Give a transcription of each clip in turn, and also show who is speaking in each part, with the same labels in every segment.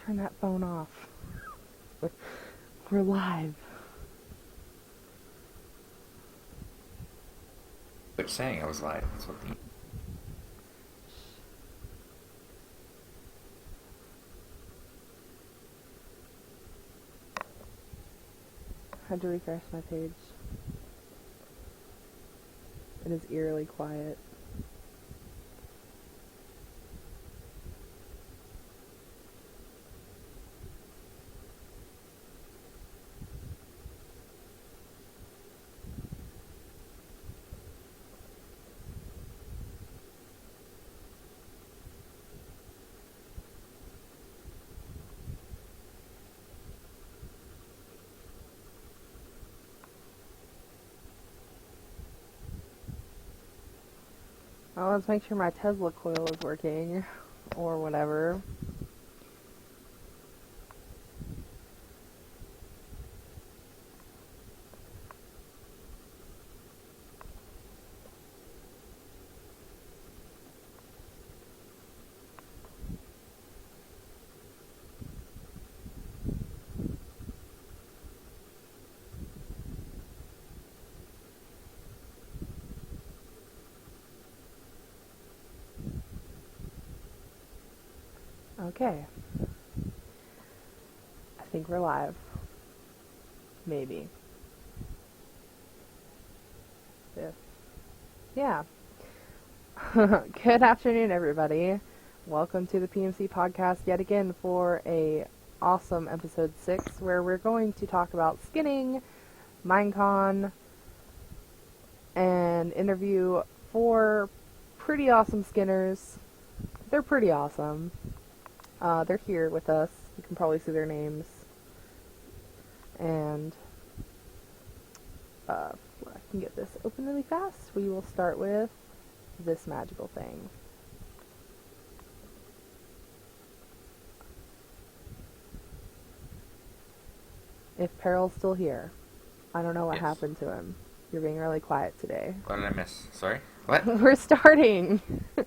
Speaker 1: turn that phone off. We're live.
Speaker 2: They're saying I was live. That's what the...
Speaker 1: Had to refresh my page. It is eerily quiet. Oh, let's make sure my Tesla coil is working, or whatever. Okay. I think we're live. Maybe. Yeah. Good afternoon, everybody. Welcome to the PMC podcast yet again for a awesome episode 6 where we're going to talk about skinning, Minecon, and interview 4 pretty awesome skinners. They're pretty awesome. They're here with us. You can probably see their names. And I can get this open really fast. We will start with this magical thing. If Peril's still here, I don't know what happened to him. You're being really quiet today.
Speaker 2: What did I miss? Sorry? What?
Speaker 1: We're starting.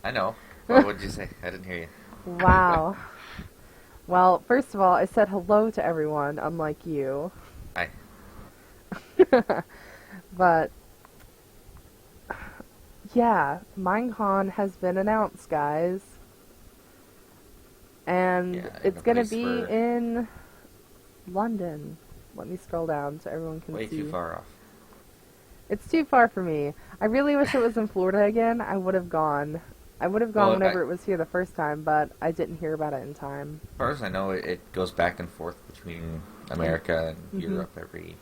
Speaker 2: I know. What did you say? I didn't hear you.
Speaker 1: Wow. Well, first of all, I said hello to everyone, unlike you.
Speaker 2: Hi.
Speaker 1: But, yeah, Minecon has been announced, guys. And it's going to be in London. Let me scroll down so everyone can see.
Speaker 2: Way too far off.
Speaker 1: It's too far for me. I really wish it was in Florida again. I would have gone. I would have gone whenever it was here the first time, but I didn't hear about it in time.
Speaker 2: As far as I know, it goes back and forth between America and Europe every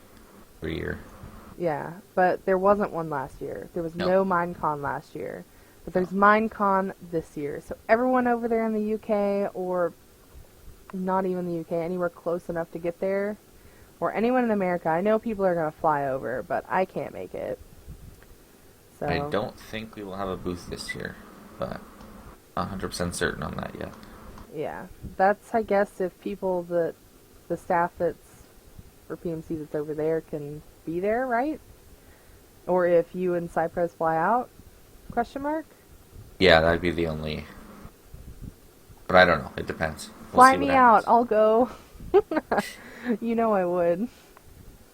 Speaker 2: year.
Speaker 1: Yeah, but there wasn't one last year. There was no Minecon last year. But there's Minecon this year. So everyone over there in the UK, or not even the UK, anywhere close enough to get there, or anyone in America, I know people are going to fly over, but I can't make it. So
Speaker 2: I don't think we will have a booth this year, but 100% certain on that yet.
Speaker 1: Yeah, that's, I guess, if people that, the staff that's, for PMC that's over there can be there, right? Or if you and Cypress fly out, question mark?
Speaker 2: Yeah, that'd be the only, but I don't know, it depends.
Speaker 1: Fly me out, I'll go. You know I would.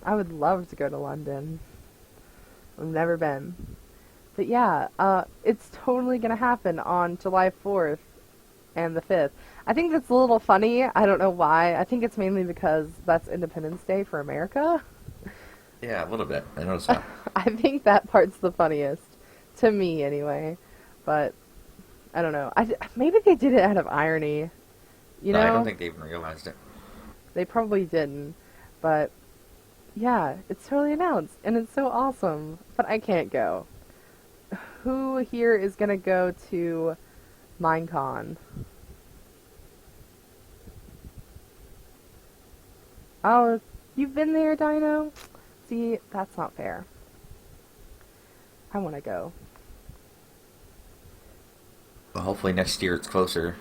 Speaker 1: I would love to go to London. I've never been. But yeah, it's totally going to happen on July 4th and the 5th. I think that's a little funny. I don't know why. I think it's mainly because that's Independence Day for America.
Speaker 2: Yeah, a little bit. I noticed that.
Speaker 1: I think that part's the funniest. To me, anyway. But, I don't know. Maybe they did it out of irony. You know?
Speaker 2: I don't think they even realized it.
Speaker 1: They probably didn't. But, yeah, it's totally announced. And it's so awesome. But I can't go. Who here is going to go to Minecon? Oh, you've been there, Dino? See, that's not fair. I want to go.
Speaker 2: Well, hopefully next year it's closer,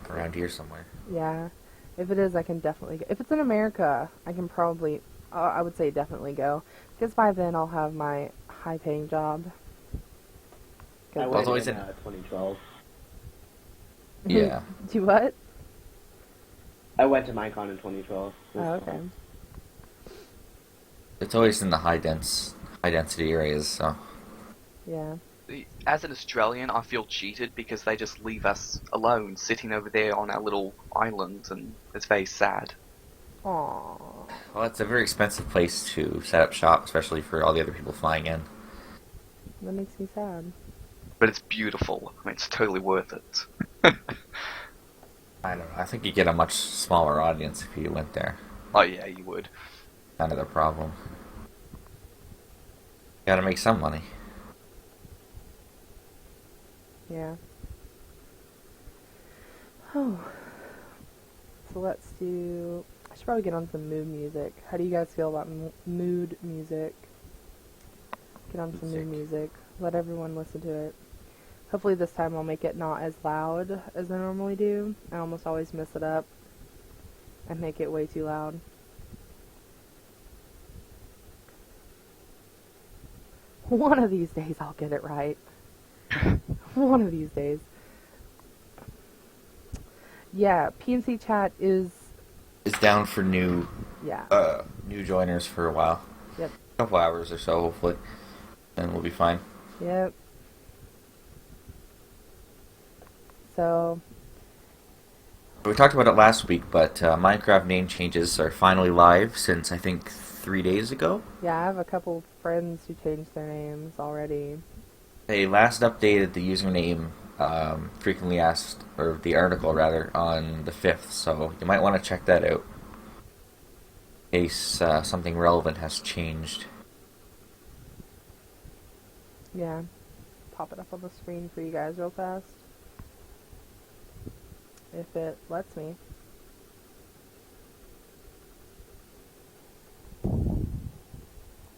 Speaker 2: around here somewhere.
Speaker 1: Yeah. If it is, I can definitely go. If it's in America, I can probably, I would say definitely go. Because by then I'll have my high-paying job.
Speaker 3: I
Speaker 2: Well,
Speaker 3: went
Speaker 2: it's always
Speaker 3: in
Speaker 2: in-
Speaker 3: 2012.
Speaker 2: Yeah.
Speaker 1: Do what?
Speaker 3: I went to Minecon in 2012. It was
Speaker 1: Oh, okay.
Speaker 3: fun.
Speaker 2: It's always in the high density areas, so
Speaker 1: Yeah.
Speaker 4: As an Australian, I feel cheated because they just leave us alone, sitting over there on our little island, and it's very sad.
Speaker 1: Aww.
Speaker 2: well, it's a very expensive place to set up shop, especially for all the other people flying in.
Speaker 1: That makes me sad.
Speaker 4: But it's beautiful. I mean, it's totally worth it.
Speaker 2: I don't know. I think you get a much smaller audience if you went there.
Speaker 4: Oh yeah, you would.
Speaker 2: Kind of the problem. Gotta make some money.
Speaker 1: Yeah. Oh. So let's do... I should probably get on some mood music. How do you guys feel about mood music? Get on some mood music. Let everyone listen to it. Hopefully this time I'll make it not as loud as I normally do. I almost always mess it up and make it way too loud. One of these days I'll get it right. One of these days. Yeah, PNC chat is...
Speaker 2: Down for new
Speaker 1: Yeah.
Speaker 2: new joiners for a while.
Speaker 1: Yep.
Speaker 2: A couple hours or so, hopefully. And we'll be fine.
Speaker 1: Yep. So...
Speaker 2: We talked about it last week, but Minecraft name changes are finally live since, I think, 3 days ago.
Speaker 1: Yeah, I have a couple friends who changed their names already.
Speaker 2: They last updated the username frequently asked, or the article rather, on the 5th, so you might want to check that out in case something relevant has changed.
Speaker 1: Yeah. Pop it up on the screen for you guys real fast. If it lets me.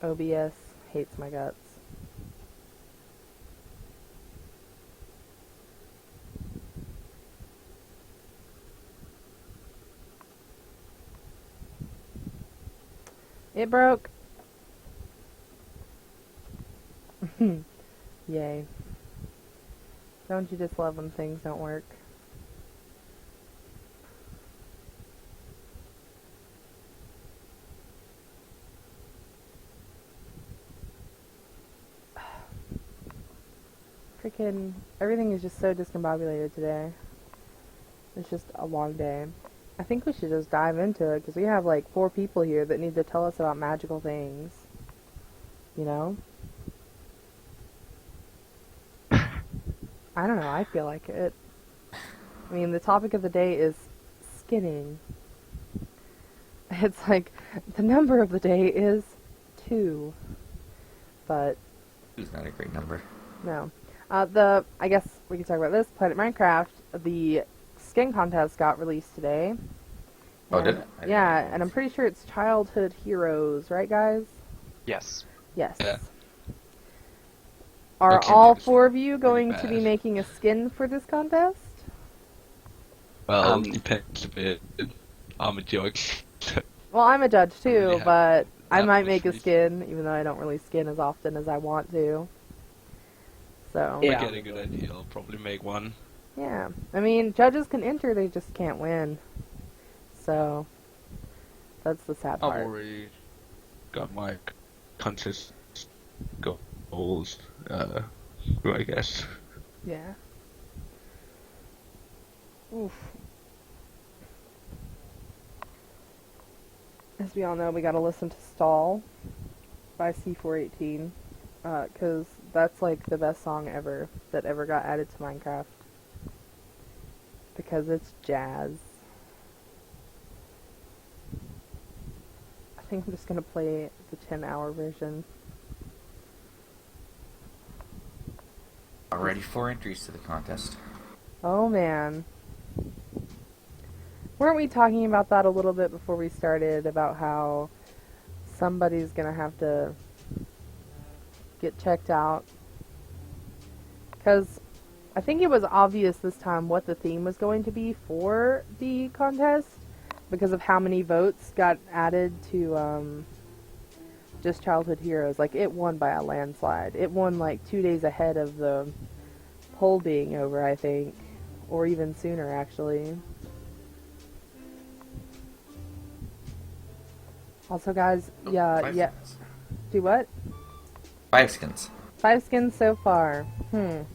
Speaker 1: OBS hates my guts. It broke. Yay. Don't you just love when things don't work? Freaking everything is just so discombobulated today. It's just a long day. I think we should just dive into it because we have like 4 people here that need to tell us about magical things. You know? I don't know, I feel like it. I mean, the topic of the day is skinning. It's like, the number of the day is 2. But,
Speaker 2: It's not a great number.
Speaker 1: no. I guess we can talk about this. PlanetMinecraft, the skin contest got released today.
Speaker 2: Oh, did
Speaker 1: And-
Speaker 2: it? I didn't
Speaker 1: Yeah,
Speaker 2: know.
Speaker 1: and I'm pretty sure it's childhood heroes, right guys?
Speaker 4: Yes.
Speaker 1: Yes.
Speaker 5: Yeah.
Speaker 1: Are
Speaker 5: Okay,
Speaker 1: all
Speaker 5: that's
Speaker 1: 4 of you
Speaker 5: pretty
Speaker 1: going to be
Speaker 5: bad.
Speaker 1: making a skin for this contest?
Speaker 5: Well, depends a bit. I'm a judge.
Speaker 1: Well, I'm a judge too,
Speaker 5: Really have
Speaker 1: but I
Speaker 5: that
Speaker 1: might
Speaker 5: much
Speaker 1: make a
Speaker 5: reason.
Speaker 1: skin, even though I don't really skin as often as I want to. So,
Speaker 5: If
Speaker 3: Yeah.
Speaker 5: I get a good idea, I'll probably make one.
Speaker 1: yeah. I mean, judges can enter, they just can't win. So, that's the sad
Speaker 5: I've
Speaker 1: part.
Speaker 5: already got my contest goals, I guess.
Speaker 1: Yeah. Oof. As we all know, we gotta listen to Stall by C418, because that's like the best song ever that ever got added to Minecraft. Because it's jazz. I think I'm just gonna play the 10-hour version.
Speaker 2: Already 4 entries to the contest.
Speaker 1: Oh man. Weren't we talking about that a little bit before we started, about how somebody's gonna have to get checked out? Because I think it was obvious this time what the theme was going to be for the contest, because of how many votes got added to just Childhood Heroes. Like, it won by a landslide. It won like 2 days ahead of the poll being over, I think. Or even sooner, actually. Also, guys,
Speaker 2: Oh,
Speaker 1: yeah,
Speaker 2: five
Speaker 1: yeah.
Speaker 2: skins.
Speaker 1: Do what?
Speaker 2: 5 skins.
Speaker 1: 5 skins so far. And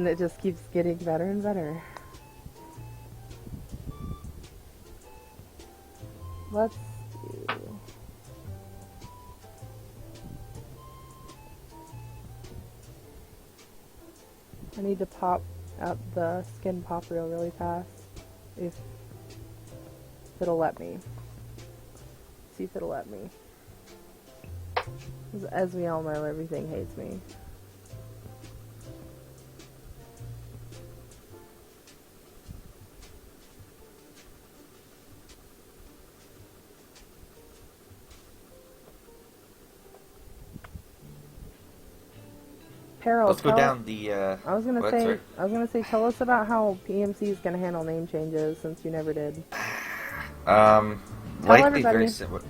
Speaker 1: it just keeps getting better and better. Let's do... I need to pop up the skin pop reel really fast. If it'll let me. See if it'll let me. As we all know, everything hates me. Peril,
Speaker 2: Let's go
Speaker 1: tell-
Speaker 2: down the.
Speaker 1: I was gonna
Speaker 2: what,
Speaker 1: say,
Speaker 2: sorry?
Speaker 1: tell us about how PMC is gonna handle name changes since you never did.
Speaker 2: Likely
Speaker 1: everybody.
Speaker 2: very similar.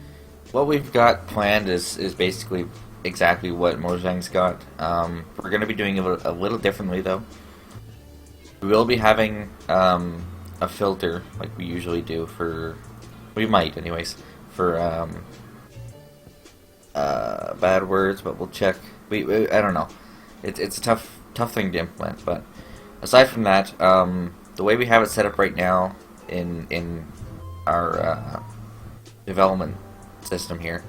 Speaker 2: What we've got planned is basically exactly what Mojang's got. We're going to be doing it a little differently though. We will be having a filter like we usually do for. We might, anyways, for bad words, but we'll check. We I don't know. It's a tough thing to implement, but aside from that, the way we have it set up right now in our development system here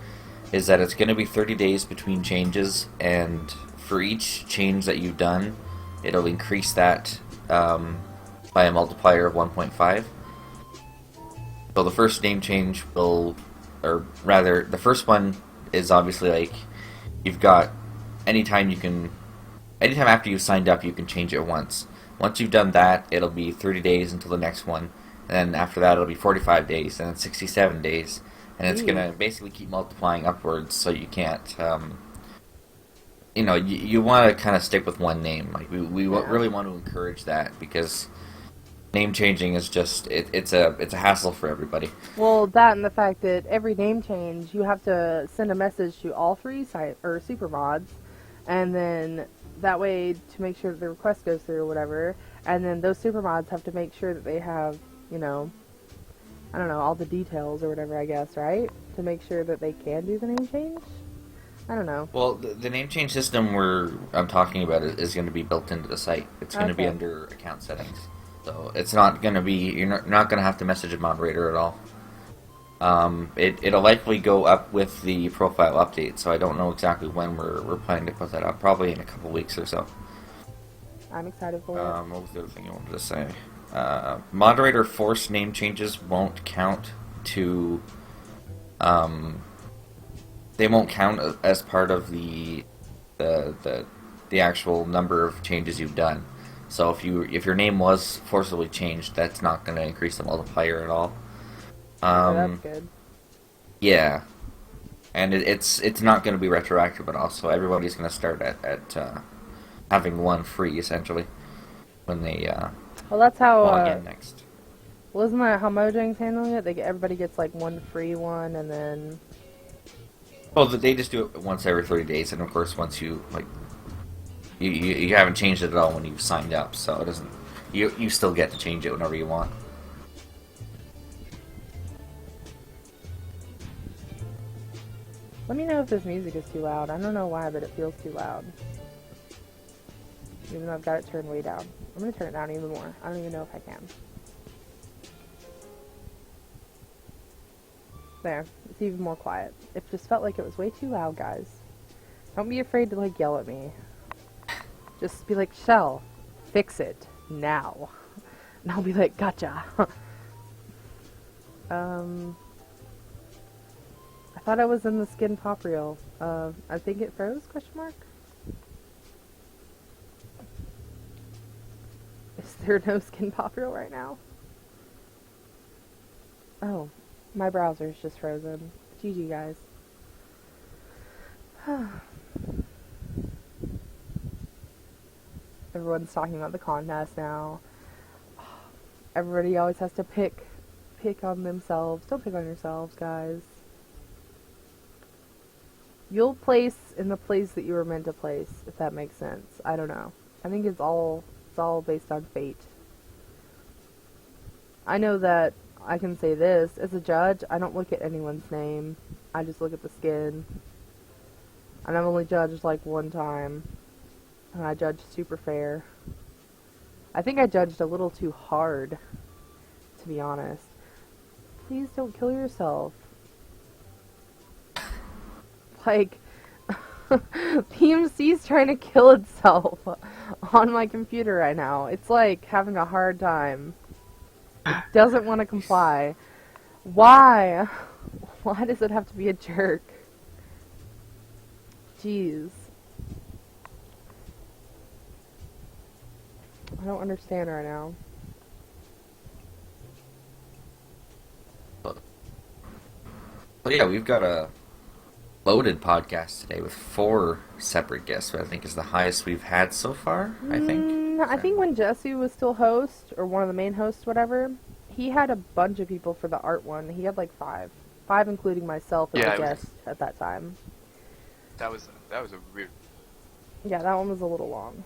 Speaker 2: is that it's going to be 30 days between changes, and for each change that you've done, it'll increase that by a multiplier of 1.5. So the first name change will, or rather, the first one is obviously like you've got anytime after you've signed up, you can change it once. Once you've done that, it'll be 30 days until the next one. And then after that, it'll be 45 days, and then 67 days. And it's going to basically keep multiplying upwards, so you can't, you want to kind of stick with one name. Like, we really want to encourage that, because name changing is just, it's a hassle for everybody.
Speaker 1: Well, that and the fact that every name change, you have to send a message to all 3 super mods, and then that way to make sure that the request goes through or whatever, and then those super mods have to make sure that they have, I don't know, all the details or whatever, I guess, right? To make sure that they can do the name change? I don't know.
Speaker 2: Well, the name change system I'm talking about is going to be built into the site. It's going to be under account settings. So it's not going to be, you're not going to have to message a moderator at all. It'll likely go up with the profile update, so I don't know exactly when we're planning to put that up. Probably in a couple weeks or so.
Speaker 1: I'm excited for it.
Speaker 2: What was the other thing I wanted to say? Moderator forced name changes won't count to. They won't count as part of the actual number of changes you've done. So if your name was forcibly changed, that's not going to increase the multiplier at all.
Speaker 1: That's good.
Speaker 2: Yeah, and it's not going to be retroactive at all. So everybody's going to start at having one free essentially when they
Speaker 1: Well, that's how.
Speaker 2: log in next.
Speaker 1: Well, isn't that how Mojang's handling it? Everybody gets like one free one, and then.
Speaker 2: Well, they just do it once every 30 days, and of course, once you you haven't changed it at all when you've signed up, so it doesn't. You still get to change it whenever you want.
Speaker 1: Let me know if this music is too loud. I don't know why, but it feels too loud. Even though I've got it turned way down. I'm going to turn it down even more. I don't even know if I can. There. It's even more quiet. It just felt like it was way too loud, guys. Don't be afraid to, yell at me. Just be like, Shell, fix it. Now. And I'll be like, gotcha. I thought I was in the skin pop reel. I think it froze, question mark? Is there no skin pop reel right now? Oh, my browser's just frozen. GG, guys. Everyone's talking about the contest now. Everybody always has to pick on themselves. Don't pick on yourselves, guys. You'll place in the place that you were meant to place, if that makes sense. I don't know. I think it's all based on fate. I know that I can say this. As a judge, I don't look at anyone's name. I just look at the skin. And I've only judged like one time. And I judged super fair. I think I judged a little too hard, to be honest. Please don't kill yourself. Like, PMC's trying to kill itself on my computer right now. It's like having a hard time. It doesn't want to comply. Why? Why does it have to be a jerk? Jeez. I don't understand right now.
Speaker 2: But yeah, we've got a loaded podcast today with 4 separate guests, which I think is the highest we've had so far, I think.
Speaker 1: I think when Jesse was still host, or one of the main hosts, whatever, he had a bunch of people for the art one. He had like 5. 5 including myself as
Speaker 4: Yeah,
Speaker 1: a
Speaker 4: it was-
Speaker 1: guest at that time.
Speaker 4: That was a real.
Speaker 1: Yeah, that one was a little long.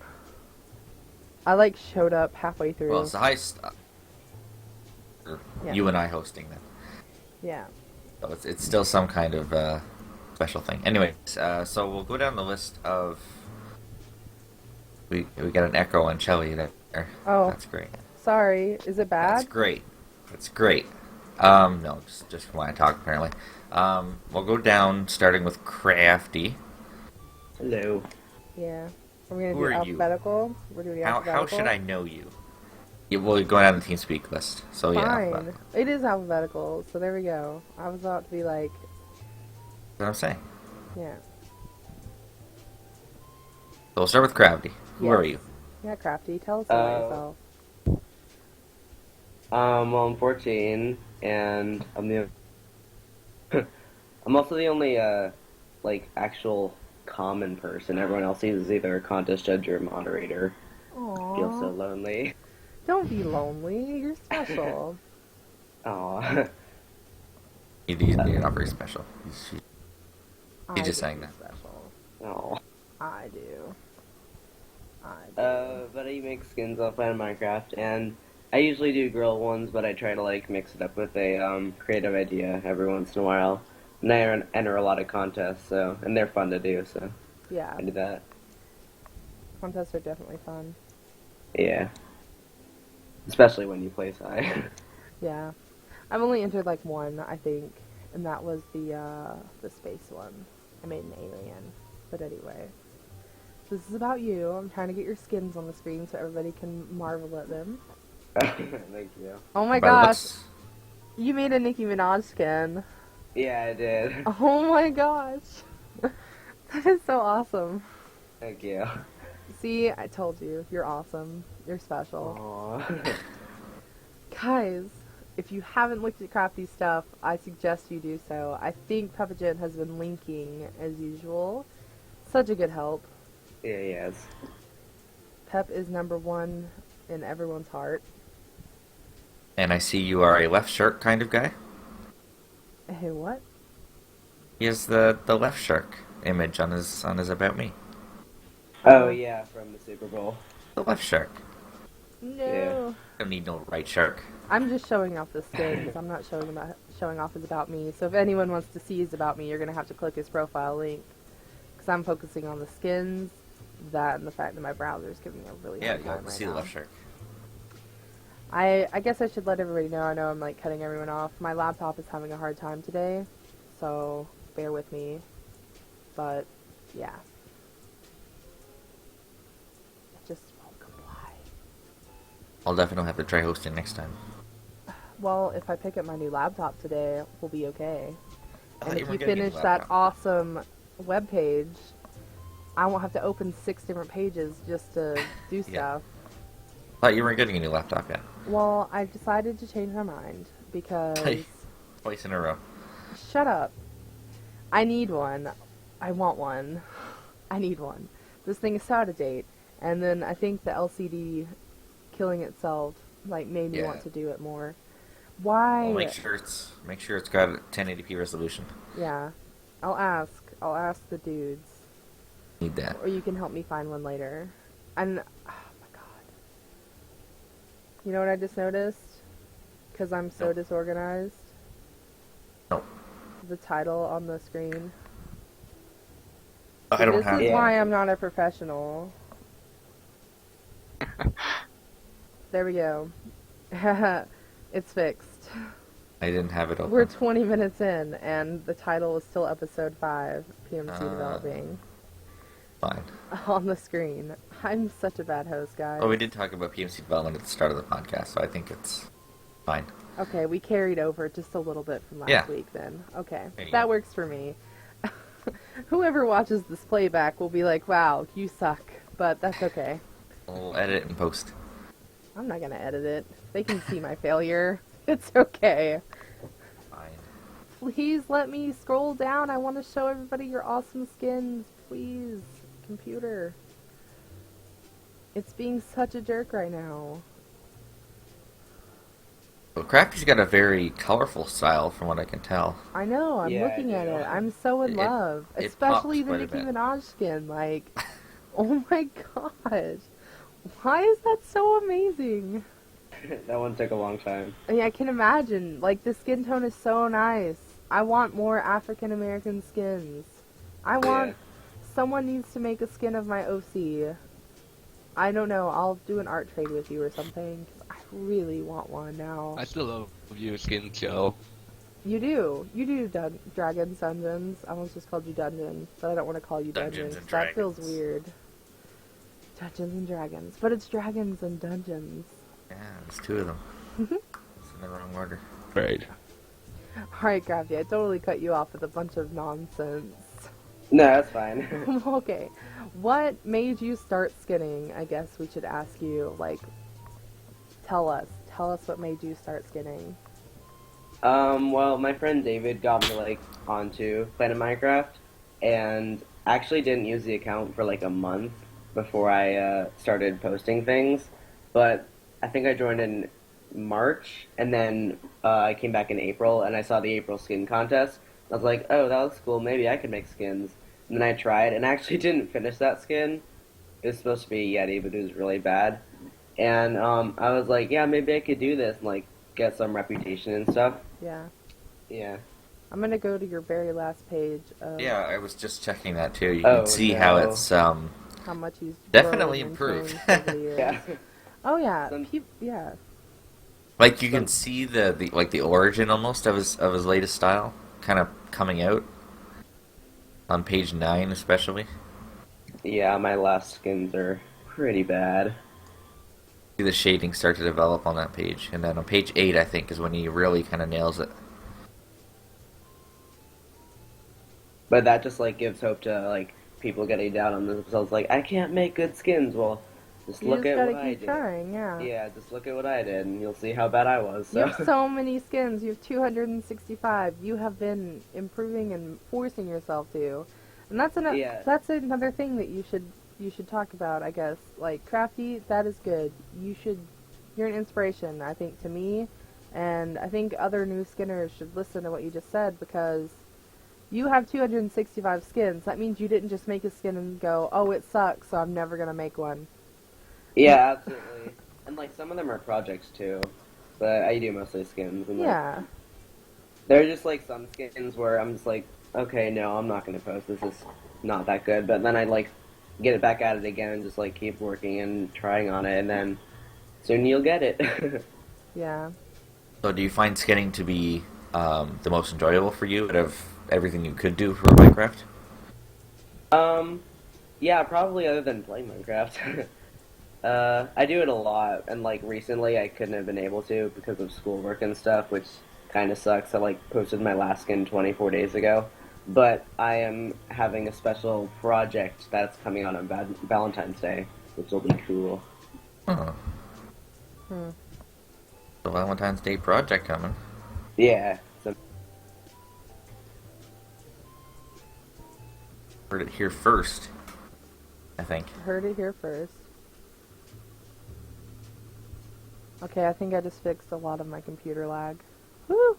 Speaker 1: I like showed up halfway through.
Speaker 2: Well, it's the highest.
Speaker 1: Yeah.
Speaker 2: You and I hosting them.
Speaker 1: Yeah.
Speaker 2: So it's still some kind of special thing. Anyways, so we'll go down the list of. We got an echo on Shelly there.
Speaker 1: Oh.
Speaker 2: That's great.
Speaker 1: Sorry, is it bad?
Speaker 2: That's great. That's great. No, just from when I talk apparently. We'll go down starting with Crafty.
Speaker 3: Hello.
Speaker 1: Yeah. We're gonna
Speaker 2: Who
Speaker 1: do
Speaker 2: are you?
Speaker 1: alphabetical. We're doing
Speaker 2: How
Speaker 1: alphabetical.
Speaker 2: should I know you? Yeah, well, go down the TeamSpeak list. So yeah,
Speaker 1: Fine.
Speaker 2: alphabetical.
Speaker 1: It is alphabetical, so there we go. I was about to be like,
Speaker 2: That's what I'm saying.
Speaker 1: yeah.
Speaker 2: So we'll start with Crafty. Who
Speaker 1: Yes.
Speaker 2: are you?
Speaker 1: Yeah, Crafty, tell us about yourself.
Speaker 3: Well, I'm 14, and I'm also the only, like, actual common person. Everyone else is either a contest judge or a moderator. I feel so
Speaker 1: Aww.
Speaker 3: lonely.
Speaker 1: Don't be lonely. You're special.
Speaker 3: Aw.
Speaker 2: You're not very special.
Speaker 1: I
Speaker 2: just
Speaker 1: do
Speaker 2: saying
Speaker 1: be
Speaker 2: that.
Speaker 1: Special.
Speaker 3: Aw.
Speaker 1: I do. I do.
Speaker 3: But I make skins on PlanetMinecraft, and I usually do grill ones, but I try to, like, mix it up with a, creative idea every once in a while. And I enter a lot of contests, so, and they're fun to do, so
Speaker 1: Yeah,
Speaker 3: I do that.
Speaker 1: contests are definitely fun.
Speaker 3: Yeah. Especially when you place high.
Speaker 1: Yeah. I've only entered like one, I think, and that was the space one. I made an alien. But anyway. This is about you. I'm trying to get your skins on the screen so everybody can marvel at them.
Speaker 3: Thank you.
Speaker 1: Oh my
Speaker 2: But
Speaker 1: gosh,
Speaker 2: what's-
Speaker 1: you made a Nicki Minaj skin.
Speaker 3: Yeah, I did.
Speaker 1: Oh my gosh. That is so awesome.
Speaker 3: Thank you.
Speaker 1: See, I told you. You're awesome. You're special.
Speaker 3: Aww.
Speaker 1: Guys, if you haven't looked at Crafty stuff, I suggest you do so. I think Peppagen has been linking as usual. Such a good help.
Speaker 3: Yeah, yes.
Speaker 1: Pep is #1 in everyone's heart.
Speaker 2: And I see you are a left shark kind of guy.
Speaker 1: Hey, what?
Speaker 2: He has the left shark image on his About Me.
Speaker 3: Oh, yeah, from the Super Bowl.
Speaker 2: The left shark.
Speaker 1: No.
Speaker 2: Don't need no right shark.
Speaker 1: I'm just showing off the skins. I'm not showing off his About Me. So if anyone wants to see his About Me, you're going to have to click his profile link. Because I'm focusing on the skins, that, and the fact that my browser is giving me a really
Speaker 2: Yeah,
Speaker 1: hard
Speaker 2: you
Speaker 1: time
Speaker 2: have to
Speaker 1: right
Speaker 2: see
Speaker 1: now.
Speaker 2: the left shark.
Speaker 1: I guess I should let everybody know. I know I'm like cutting everyone off. My laptop is having a hard time today, so bear with me. But yeah, it just won't comply.
Speaker 2: I'll definitely have to try hosting next time.
Speaker 1: Well, if I pick up my new laptop today, we'll be okay.
Speaker 2: I thought
Speaker 1: And
Speaker 2: you
Speaker 1: if
Speaker 2: were
Speaker 1: you
Speaker 2: getting a new
Speaker 1: finish that
Speaker 2: laptop.
Speaker 1: awesome web page, I won't have to open 6 different pages just to do
Speaker 2: Yeah.
Speaker 1: stuff.
Speaker 2: I thought you weren't getting a new laptop yet.
Speaker 1: Well, I decided to change my mind because
Speaker 2: Twice in a row.
Speaker 1: shut up. I need one. I want one. I need one. This thing is so out of date. And then I think the LCD killing itself like made me
Speaker 2: Yeah.
Speaker 1: want to do it more. Why?
Speaker 2: Well, make sure it's got a 1080p resolution.
Speaker 1: Yeah. I'll ask the dudes.
Speaker 2: Need that.
Speaker 1: Or you can help me find one later. And oh my god. You know what I just noticed? because I'm so
Speaker 2: No.
Speaker 1: disorganized.
Speaker 2: No.
Speaker 1: The title on the screen.
Speaker 2: I don't
Speaker 1: This
Speaker 2: have.
Speaker 1: is
Speaker 3: Yeah.
Speaker 1: why I'm not a professional. There we go. It's fixed.
Speaker 2: I didn't have it open.
Speaker 1: We're 20 minutes in, and the title is still episode 5, PMC Developing,
Speaker 2: Fine.
Speaker 1: on the screen. I'm such a bad host, guys.
Speaker 2: Well, we did talk about PMC development at the start of the podcast, so I think it's fine.
Speaker 1: Okay, we carried over just a little bit from last
Speaker 2: Yeah.
Speaker 1: week then. Okay,
Speaker 2: There you
Speaker 1: that
Speaker 2: go.
Speaker 1: works for me. Whoever watches this playback will be like, wow, you suck, but that's okay.
Speaker 2: We'll edit it and post.
Speaker 1: I'm not gonna edit it. They can see my failure. It's okay.
Speaker 2: Fine.
Speaker 1: Please let me scroll down. I want to show everybody your awesome skins. Please, computer. It's being such a jerk right now.
Speaker 2: Well, Crafty's got a very colorful style, from what I can tell.
Speaker 1: I know, I'm
Speaker 3: Yeah,
Speaker 1: looking
Speaker 3: I
Speaker 1: at
Speaker 3: do.
Speaker 1: it. I'm so in
Speaker 2: It-
Speaker 1: love.
Speaker 2: it
Speaker 1: Especially
Speaker 2: pops
Speaker 1: the
Speaker 2: quite a
Speaker 1: Nicki
Speaker 2: bit.
Speaker 1: Minaj skin. Like, oh my gosh. Why is that so amazing?
Speaker 3: That one took a long time.
Speaker 1: I mean, I can imagine. Like, the skin tone is so nice. I want more African American skins. I want... Someone needs to make a skin of my OC. I don't know. I'll do an art trade with you or something. 'Cause I really want one now.
Speaker 5: I still love your skin, Joe.
Speaker 1: You do. You do Dragons Dungeons. I almost just called you Dungeons, but I don't want to call you
Speaker 2: Dungeons
Speaker 1: Dungeons.
Speaker 2: and
Speaker 1: That feels
Speaker 2: Dragons.
Speaker 1: weird. Dungeons and Dragons. But it's Dragons and Dungeons.
Speaker 2: Yeah, there's two of them. It's in the wrong order.
Speaker 5: Right.
Speaker 1: Alright, Gravity, I totally cut you off with a bunch of nonsense.
Speaker 3: No, that's fine.
Speaker 1: Okay. What made you start skinning? I guess we should ask you, like, tell us what made you start skinning.
Speaker 3: Well, my friend David got me, like, onto PlanetMinecraft, and actually didn't use the account for, like, a month before I, started posting things, but I think I joined in March, and then, I came back in April, and I saw the April skin contest. I was like, oh, that looks cool, maybe I could make skins. And then I tried, and I actually didn't finish that skin. It was supposed to be a Yeti, but it was really bad. And, I was like, yeah, maybe I could do this, and, like, get some reputation and stuff.
Speaker 1: Yeah.
Speaker 3: Yeah.
Speaker 1: I'm gonna go to your very last page of
Speaker 2: Yeah, I was just checking that too. You
Speaker 3: Oh,
Speaker 2: can see how
Speaker 3: no.
Speaker 2: it's
Speaker 1: how much he's
Speaker 2: Definitely
Speaker 1: grown and
Speaker 2: improved.
Speaker 1: changed over the years.
Speaker 3: Yeah.
Speaker 1: Oh yeah,
Speaker 3: Some-
Speaker 1: yeah.
Speaker 2: like you can see the like the origin almost of his latest style kind of coming out on page 9 especially.
Speaker 3: Yeah, my last skins are pretty bad.
Speaker 2: See the shading start to develop on that page, and then on page 8 I think is when he really kind of nails it.
Speaker 3: But that just, like, gives hope to, like, people getting down on themselves, like, I can't make good skins. Well, just
Speaker 1: You
Speaker 3: look
Speaker 1: just
Speaker 3: at
Speaker 1: gotta
Speaker 3: what I
Speaker 1: keep
Speaker 3: did.
Speaker 1: trying, yeah.
Speaker 3: Yeah, just look at what I did, and you'll see how bad I was.
Speaker 1: You
Speaker 3: So.
Speaker 1: have so many skins. You have 265. You have been improving and forcing yourself to, and that's
Speaker 3: Yeah.
Speaker 1: that's another thing that you should talk about. I guess, like, Crafty, that is good. You're an inspiration, I think, to me, and I think other new skinners should listen to what you just said, because you have 265 skins. That means you didn't just make a skin and go, oh, it sucks, so I'm never gonna make one.
Speaker 3: Yeah, absolutely. And, like, some of them are projects, too. But I do mostly skins. And, like,
Speaker 1: Yeah.
Speaker 3: there are just, like, some skins where I'm just like, okay, no, I'm not going to post. This is not that good. But then I, like, get it back at it again and just, like, keep working and trying on it. And then soon you'll get it.
Speaker 1: Yeah.
Speaker 2: So do you find skinning to be the most enjoyable for you out of everything you could do for Minecraft?
Speaker 3: Yeah, probably other than playing Minecraft. I do it a lot, and, like, recently I couldn't have been able to because of schoolwork and stuff, which kind of sucks. I, like, posted my last skin 24 days ago, but I am having a special project that's coming out on Valentine's Day, which will be cool.
Speaker 2: Oh.
Speaker 1: Hmm.
Speaker 2: The Valentine's Day project coming.
Speaker 3: Yeah, so
Speaker 2: Heard it here first, I think.
Speaker 1: Heard it here first. Okay, I think I just fixed a lot of my computer lag. Woo!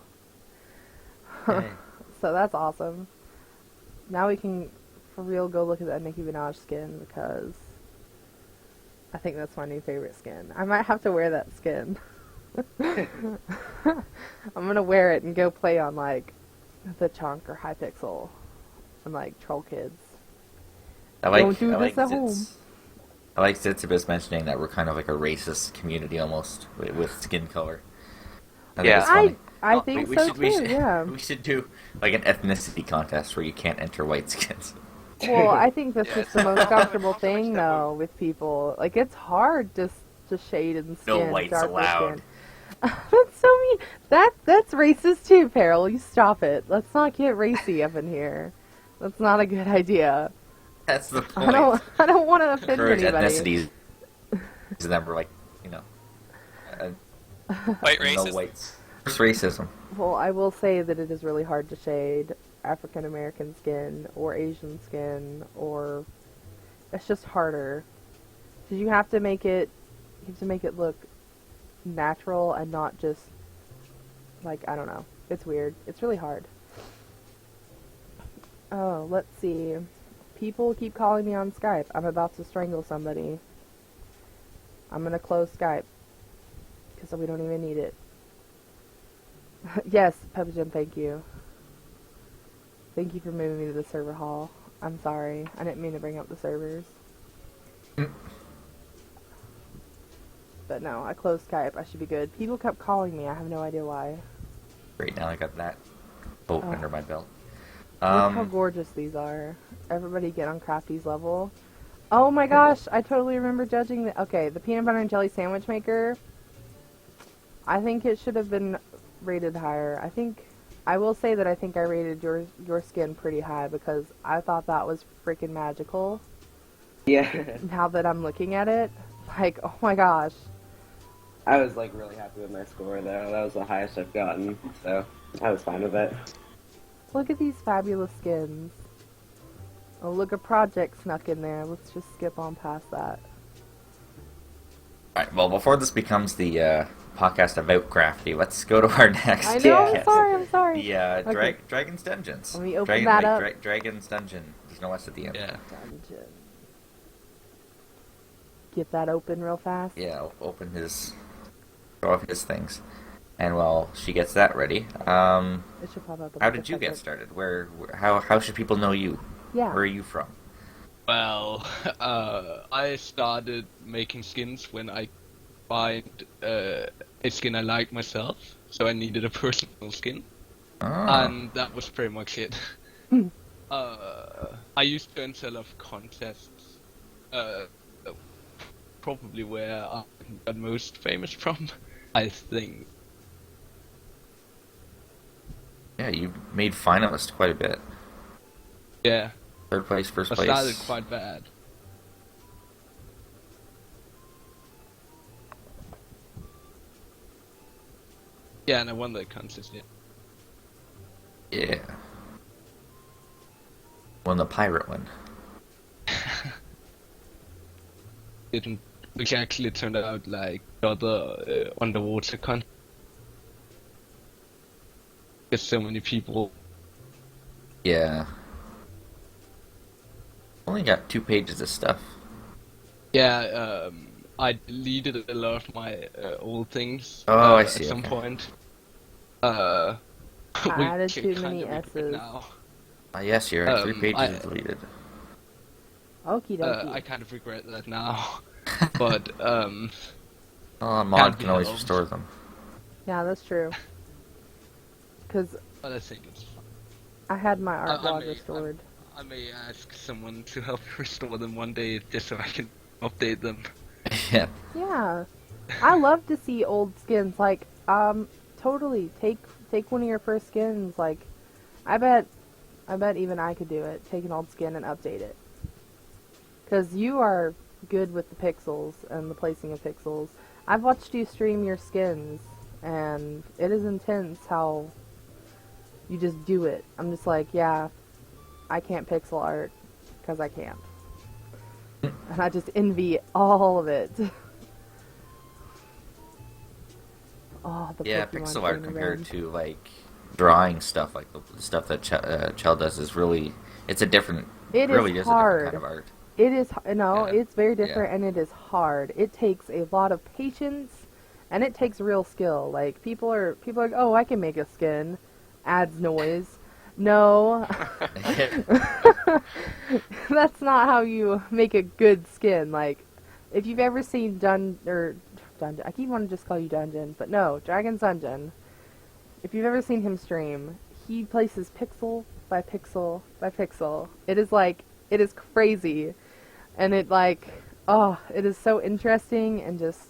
Speaker 2: Yay.
Speaker 1: So that's awesome. Now we can, for real, go look at that Nicki Minaj skin, because I think that's my new favorite skin. I might have to wear that skin. I'm gonna wear it and go play on like the Chunk or Hypixel and like troll kids. Don't do this at home.
Speaker 2: I like Zitsubis mentioning that we're kind of like a racist community almost with skin color. I think
Speaker 4: Yeah.
Speaker 2: it's funny.
Speaker 1: I think so too. Yeah.
Speaker 2: We should do like an ethnicity contest where you can't enter white skins.
Speaker 1: Well, I think that's
Speaker 4: Yeah,
Speaker 1: just the
Speaker 4: it's
Speaker 1: most
Speaker 4: not
Speaker 1: comfortable
Speaker 4: so much
Speaker 1: thing,
Speaker 4: that
Speaker 1: though, with people. Like, it's hard just to shade and skin.
Speaker 2: No whites
Speaker 1: darker
Speaker 2: allowed.
Speaker 1: Skin. That's so mean. That's racist too, Peril. You stop it. Let's not get racy up in here. That's not a good idea.
Speaker 2: That's the point.
Speaker 1: I don't want to offend
Speaker 2: Encourage
Speaker 1: anybody.
Speaker 2: ethnicities. Because then we're like,
Speaker 5: White
Speaker 2: no
Speaker 5: racist.
Speaker 2: whites. First racism.
Speaker 1: Well, I will say that it is really hard to shade African American skin or Asian skin, or it's just harder. Because you have to make it look natural and not just like, I don't know. It's weird. It's really hard. Oh, let's see. People keep calling me on Skype. I'm about to strangle somebody. I'm gonna close Skype because we don't even need it. Yes, PepsiGen, thank you. Thank you for moving me to the server hall. I'm sorry. I didn't mean to bring up the servers. But no, I closed Skype. I should be good. People kept calling me. I have no idea why.
Speaker 2: Great, now I got that boat under my belt.
Speaker 1: Look how gorgeous these are. Everybody get on Crafty's level. Oh my gosh, I totally remember judging the... Okay, the peanut butter and jelly sandwich maker. I think it should have been rated higher. I will say that I think I rated your skin pretty high because I thought that was freaking magical.
Speaker 3: Yeah.
Speaker 1: Now that I'm looking at it, like, oh my gosh.
Speaker 3: I was like really happy with my score though. That was the highest I've gotten, so I was fine with it.
Speaker 1: Look at these fabulous skins. Oh, look, a project snuck in there. Let's just skip on past that.
Speaker 2: Alright, well, before this becomes the podcast about Crafty, let's go to our next
Speaker 1: I know,
Speaker 2: guest.
Speaker 1: I'm sorry.
Speaker 2: The
Speaker 1: Okay.
Speaker 2: Dragon's Dungeons.
Speaker 1: Let me open that up.
Speaker 2: Dragon's Dungeon. There's no S at the end.
Speaker 5: Yeah.
Speaker 1: Dungeon. Get that open real fast.
Speaker 2: Yeah, show off his things. And while she gets that ready,
Speaker 1: It should pop up.
Speaker 2: how did you get started? How should people know you?
Speaker 1: Yeah.
Speaker 2: Where are you from?
Speaker 5: Well, I started making skins when I find a skin I like myself, so I needed a personal skin,
Speaker 2: Oh.
Speaker 5: and that was pretty much it. I used to enter a lot of contests, probably where I got most famous from, I think.
Speaker 2: Yeah, you made finalist quite a bit.
Speaker 5: Yeah,
Speaker 2: Third place, first
Speaker 5: I
Speaker 2: place.
Speaker 5: started quite bad. Yeah, and I won that contest, yeah.
Speaker 2: Yeah. Won the pirate one.
Speaker 5: Didn't which actually turned out like the other underwater con. There's so many people.
Speaker 2: Yeah. Only got 2 pages of stuff.
Speaker 5: Yeah, I deleted a lot of my old things.
Speaker 2: Oh, I see,
Speaker 5: At some
Speaker 2: okay.
Speaker 5: point.
Speaker 1: I added
Speaker 5: which I
Speaker 1: too
Speaker 5: kinda
Speaker 1: many
Speaker 5: regret
Speaker 1: S's.
Speaker 5: now.
Speaker 2: Yes, you're right. 3 pages
Speaker 5: I-
Speaker 2: is deleted.
Speaker 1: Okie dokie.
Speaker 5: I kind of regret that now. But
Speaker 2: Oh,
Speaker 5: Can't
Speaker 2: Mod
Speaker 5: be
Speaker 2: can always
Speaker 5: helped.
Speaker 2: restore them.
Speaker 1: Yeah, that's true. Because
Speaker 5: but I think it's fine.
Speaker 1: I had my art
Speaker 5: I
Speaker 1: blog
Speaker 5: may-
Speaker 1: restored.
Speaker 5: I may ask someone to help restore them one day just so I can update them.
Speaker 2: Yeah.
Speaker 1: Yeah. I love to see old skins. Like, totally. Take one of your first skins. Like, I bet even I could do it. Take an old skin and update it. Because you are good with the pixels and the placing of pixels. I've watched you stream your skins, and it is intense how you just do it. I'm just like, yeah, I can't pixel art because I can't. And I just envy all of it. Oh, the
Speaker 2: Yeah,
Speaker 1: Pokemon
Speaker 2: pixel art
Speaker 1: game
Speaker 2: compared
Speaker 1: around.
Speaker 2: to, like, drawing stuff, like the stuff that Chell does is really... It's a different...
Speaker 1: It
Speaker 2: really
Speaker 1: is
Speaker 2: a
Speaker 1: hard.
Speaker 2: different kind of art.
Speaker 1: It is, no,
Speaker 2: Yeah.
Speaker 1: it's very different
Speaker 2: Yeah.
Speaker 1: and it is hard. It takes a lot of patience and it takes real skill. Like people are like, oh, I can make a skin, adds noise. No, that's not how you make a good skin. Like, if you've ever seen Dungeon, I keep wanting to just call you Dungeon, but no, Dragon's Dungeon. If you've ever seen him stream, he places pixel by pixel by pixel. It is crazy, and it is so interesting, and just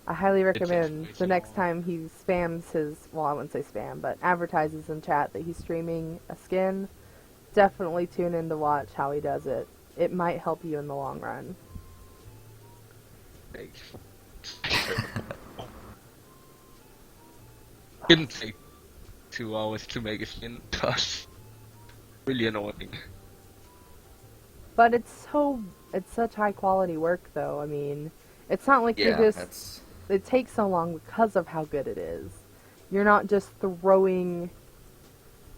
Speaker 1: I highly recommend the next time he spams well, I wouldn't say spam, but advertises in chat that he's streaming a skin. Definitely tune in to watch how he does it. It might help you in the long run.
Speaker 5: Didn't take 2 hours to make a skin. That's really annoying.
Speaker 1: But it's such high quality work, though. I mean, it's not like you're just. It takes so long because of how good it is. You're not just throwing,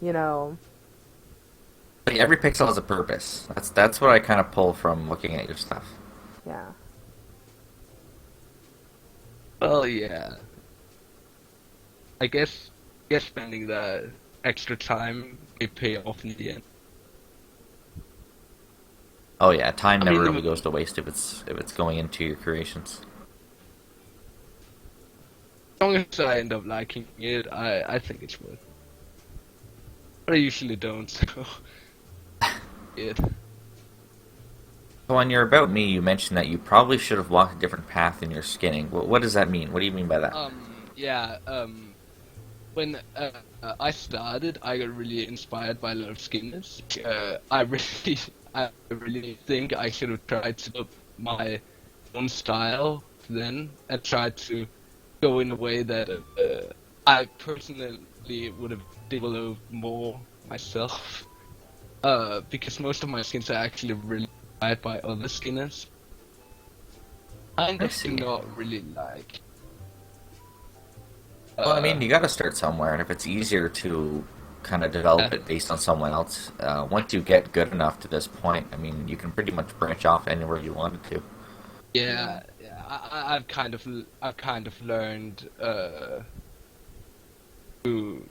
Speaker 2: Every pixel has a purpose. That's what I kind of pull from looking at your stuff.
Speaker 1: Yeah.
Speaker 5: Well, yeah. I guess spending the extra time may pay off in the end.
Speaker 2: Oh yeah, time never really goes to waste if it's going into your creations.
Speaker 5: As long as I end up liking it, I think it's worth it. But I usually don't, so... yeah.
Speaker 2: So on your About Me, you mentioned that you probably should have walked a different path in your skinning. What does that mean? What do you mean by that?
Speaker 5: When I started, I got really inspired by a lot of skinners. I really think I should have tried to put my own style then, and tried to go in a way that I personally would have developed more myself. Because most of my skins are actually really inspired by other skinners. I do not really like.
Speaker 2: Well, I mean, you gotta start somewhere, and if it's easier to kind of develop it based on someone else, once you get good enough to this point, I mean, you can pretty much branch off anywhere you wanted to.
Speaker 5: Yeah, I've kind of learned two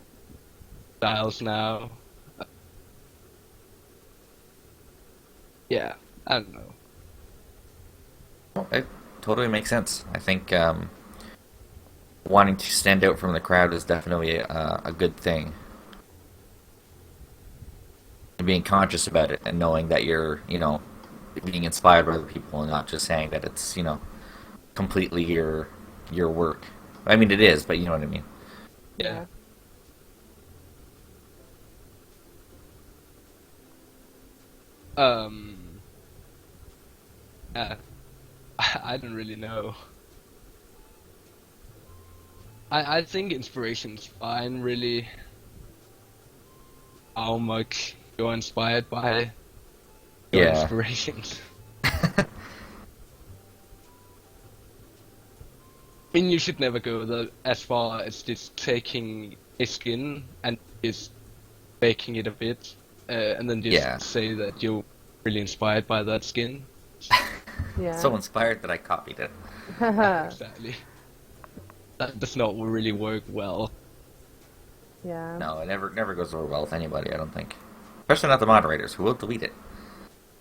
Speaker 5: styles now. Yeah, I don't know.
Speaker 2: Well, it totally makes sense. I think wanting to stand out from the crowd is definitely a good thing. And being conscious about it and knowing that you're, being inspired by other people and not just saying that it's, completely your work. I mean, it is, but you know what I mean.
Speaker 5: Yeah. I don't really know. I think inspiration's fine, really. How much you're inspired by your inspirations. I mean, you should never go as far as just taking a skin and just baking it a bit, and then just say that you're really inspired by that skin.
Speaker 1: Yeah.
Speaker 2: So inspired that I copied it.
Speaker 5: Exactly. That does not really work well.
Speaker 1: Yeah.
Speaker 2: No, it never goes over well with anybody, I don't think. Especially not the moderators, who will delete it.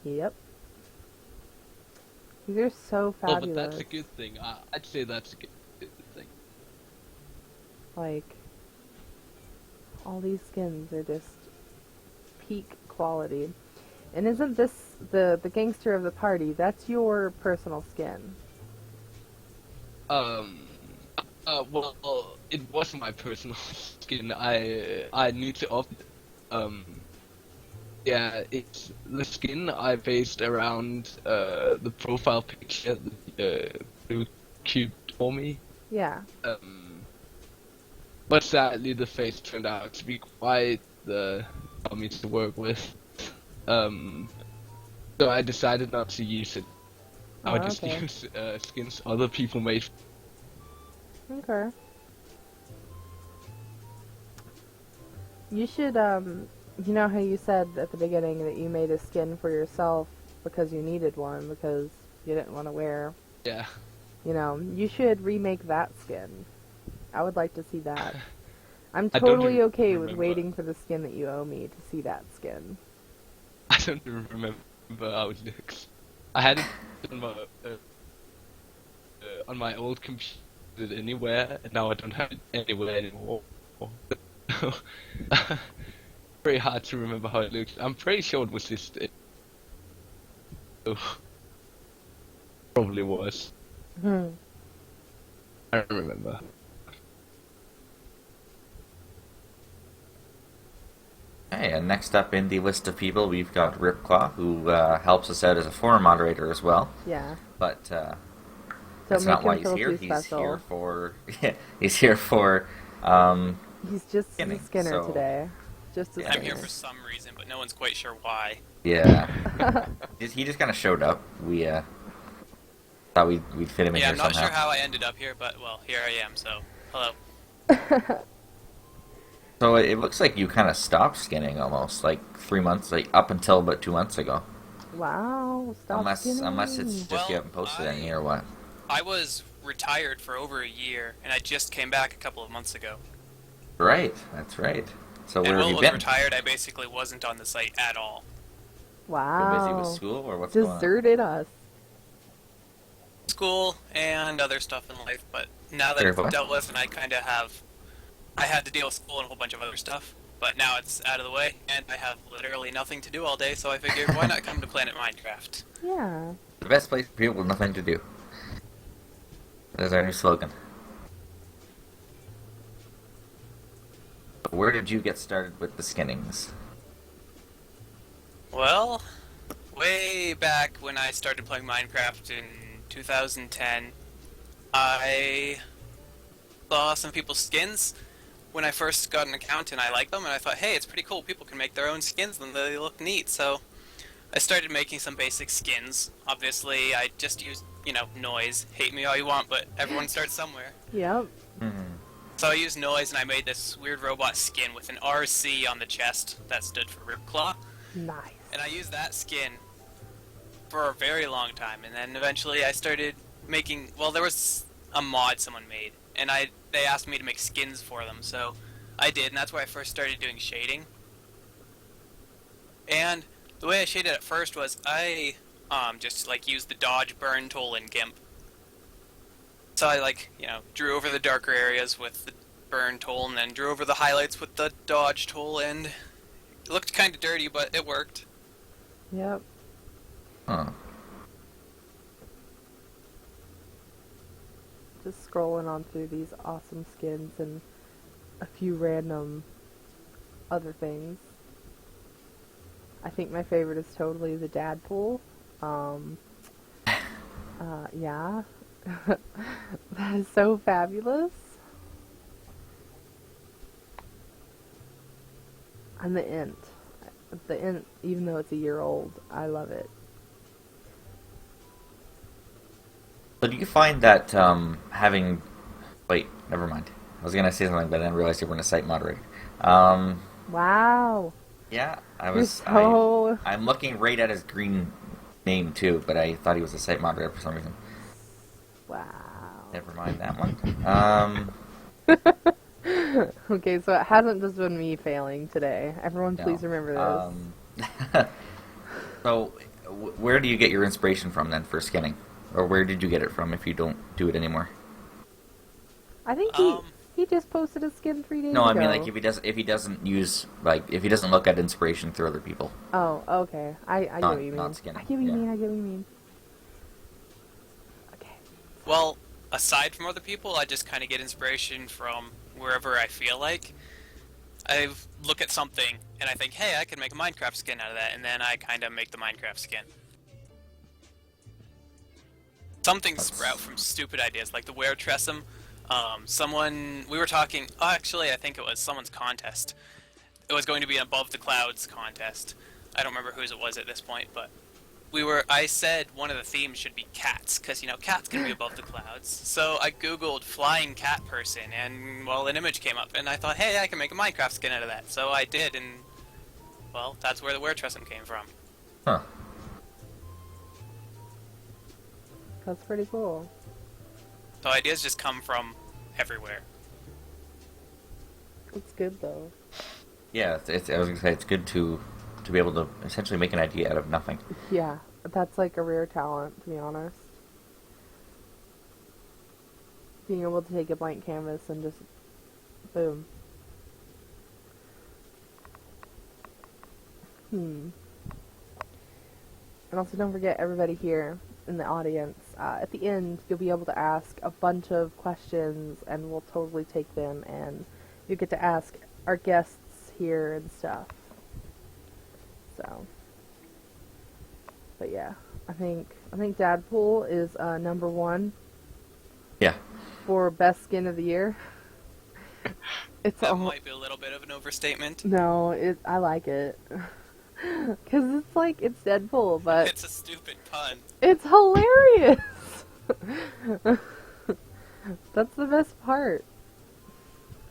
Speaker 1: Yep. They're so fabulous.
Speaker 5: Oh, but that's a good thing. I'd say that's a good thing.
Speaker 1: Like, all these skins are just peak quality. And isn't this the gangster of the party? That's your personal skin.
Speaker 5: Well, it wasn't my personal skin. I need to up. Yeah, it's the skin I based around the profile picture that Blue Cube for me.
Speaker 1: Yeah.
Speaker 5: But sadly, the face turned out to be quite the dummy to work with. So I decided not to use it. I would just use skins other people made.
Speaker 1: Okay. You should, you know how you said at the beginning that you made a skin for yourself because you needed one, because you didn't want to wear You know, you should remake that skin. I would like to see that. I'm
Speaker 5: I don't
Speaker 1: totally
Speaker 5: even
Speaker 1: okay with
Speaker 5: remember.
Speaker 1: waiting for the skin that you owe me to see that skin.
Speaker 5: I don't even remember how it looks. I had it on my old computer anywhere, and now I don't have it anywhere anymore. Very hard to remember how it looks. I'm pretty sure it was this thing. Oh, probably was.
Speaker 1: Hmm.
Speaker 5: I don't remember.
Speaker 2: Okay, and next up in the list of people, we've got Ripclaw, who helps us out as a forum moderator as well.
Speaker 1: Yeah.
Speaker 2: But
Speaker 1: Don't
Speaker 2: that's
Speaker 1: make
Speaker 2: not why
Speaker 1: him
Speaker 2: he's
Speaker 1: feel
Speaker 2: here.
Speaker 1: too
Speaker 2: He's
Speaker 1: special.
Speaker 2: here for he's here for
Speaker 1: He's just
Speaker 2: Skinning,
Speaker 1: a Skinner
Speaker 2: so-
Speaker 1: today. Just a
Speaker 2: Yeah,
Speaker 6: I'm
Speaker 1: Skinner.
Speaker 6: here for some reason, but no one's quite sure why.
Speaker 2: yeah. He just kind of showed up. We thought we'd fit him in
Speaker 6: Yeah,
Speaker 2: here
Speaker 6: I'm not
Speaker 2: somehow.
Speaker 6: sure how I ended up here, but well, here I am. So, hello.
Speaker 2: So it looks like you kind of stopped skinning almost, like 3 months, like up until about 2 months ago.
Speaker 1: Wow, stop
Speaker 2: Unless it's
Speaker 1: skinning.
Speaker 2: just
Speaker 6: Well,
Speaker 2: you haven't posted any or what.
Speaker 6: I was retired for over a year, and I just came back a couple of months ago.
Speaker 2: Right, that's right. So
Speaker 6: And
Speaker 2: where
Speaker 6: while
Speaker 2: have
Speaker 6: I
Speaker 2: you
Speaker 6: was
Speaker 2: been?
Speaker 6: retired, I basically wasn't on the site at all.
Speaker 2: You're busy with
Speaker 1: Wow.
Speaker 2: school or what's going on?
Speaker 1: Deserted us.
Speaker 6: School and other stuff in life, but now that
Speaker 2: Fair
Speaker 6: it's
Speaker 2: play.
Speaker 6: dealt with, and I had to deal with school and a whole bunch of other stuff. But now it's out of the way, and I have literally nothing to do all day, so I figured, why not come to Planet Minecraft?
Speaker 1: Yeah.
Speaker 2: The best place for people with nothing to do. That's our new slogan. Where did you get started with the skinnings?
Speaker 6: Well, way back when I started playing Minecraft in 2010, I saw some people's skins when I first got an account, and I liked them, and I thought, hey, it's pretty cool, people can make their own skins and they look neat, so I started making some basic skins. Obviously, I just used, noise. Hate me all you want, but everyone starts somewhere.
Speaker 1: Yep.
Speaker 6: So I used noise, and I made this weird robot skin with an RC on the chest that stood for Ripclaw.
Speaker 1: Nice.
Speaker 6: And I used that skin for a very long time, and then eventually I started making. Well, there was a mod someone made, and they asked me to make skins for them, so I did, and that's where I first started doing shading. And the way I shaded at first was I just used the dodge burn tool in GIMP. So I drew over the darker areas with the burn tool, and then drew over the highlights with the dodge tool, and it looked kind of dirty, but it worked.
Speaker 1: Yep.
Speaker 2: Huh.
Speaker 1: Just scrolling on through these awesome skins and a few random other things. I think my favorite is totally the dad pool. Yeah. That is so fabulous. And the int. The int, even though it's a year old, I love it.
Speaker 2: So do you find that having... Wait, never mind. I was going to say something, but then I realized you weren't a site moderator.
Speaker 1: Wow.
Speaker 2: Yeah, I
Speaker 1: You're
Speaker 2: was...
Speaker 1: so...
Speaker 2: I'm looking right at his green name, too, but I thought he was a site moderator for some reason.
Speaker 1: Wow.
Speaker 2: Never mind that one.
Speaker 1: Okay, so it hasn't just been me failing today. Everyone,
Speaker 2: No.
Speaker 1: please remember this.
Speaker 2: So, where do you get your inspiration from, then, for skinning? Or where did you get it from if you don't do it anymore?
Speaker 1: I think he just posted a skin 3 days
Speaker 2: No,
Speaker 1: ago.
Speaker 2: I mean, like, if he doesn't use, like, if he doesn't look at inspiration through other people.
Speaker 1: Oh, okay. I get what you mean.
Speaker 2: Not skinning,
Speaker 1: I get what you
Speaker 2: yeah.
Speaker 1: mean. I get what you mean. Okay.
Speaker 6: Well, aside from other people, I just kind of get inspiration from wherever I feel like. I look at something and I think, hey, I could make a Minecraft skin out of that, and then I kind of make the Minecraft skin. Some things sprout from stupid ideas, like the Were Tressum. We were talking, actually, I think it was someone's contest. It was going to be an Above the Clouds contest. I don't remember whose it was at this point, but I said one of the themes should be cats, because, cats can be above the clouds. So I googled flying cat person, and, well, an image came up, and I thought, hey, I can make a Minecraft skin out of that. So I did, and, well, that's where the Were Tressum came from.
Speaker 2: Huh.
Speaker 1: That's pretty cool.
Speaker 6: So ideas just come from everywhere.
Speaker 1: It's good though.
Speaker 2: Yeah, I was gonna say it's good to be able to essentially make an idea out of nothing.
Speaker 1: Yeah, that's like a rare talent, to be honest. Being able to take a blank canvas and just boom. And also don't forget everybody here in the audience. At the end, you'll be able to ask a bunch of questions and we'll totally take them and you get to ask our guests here and stuff. So, but yeah, I think Dadpool is number 1
Speaker 2: Yeah.
Speaker 1: for best skin of the year. It's
Speaker 6: That
Speaker 1: all,
Speaker 6: might be a little bit of an overstatement.
Speaker 1: no, I like it. Cause it's like it's Deadpool, but
Speaker 6: It's a stupid pun.
Speaker 1: it's hilarious. That's the best part.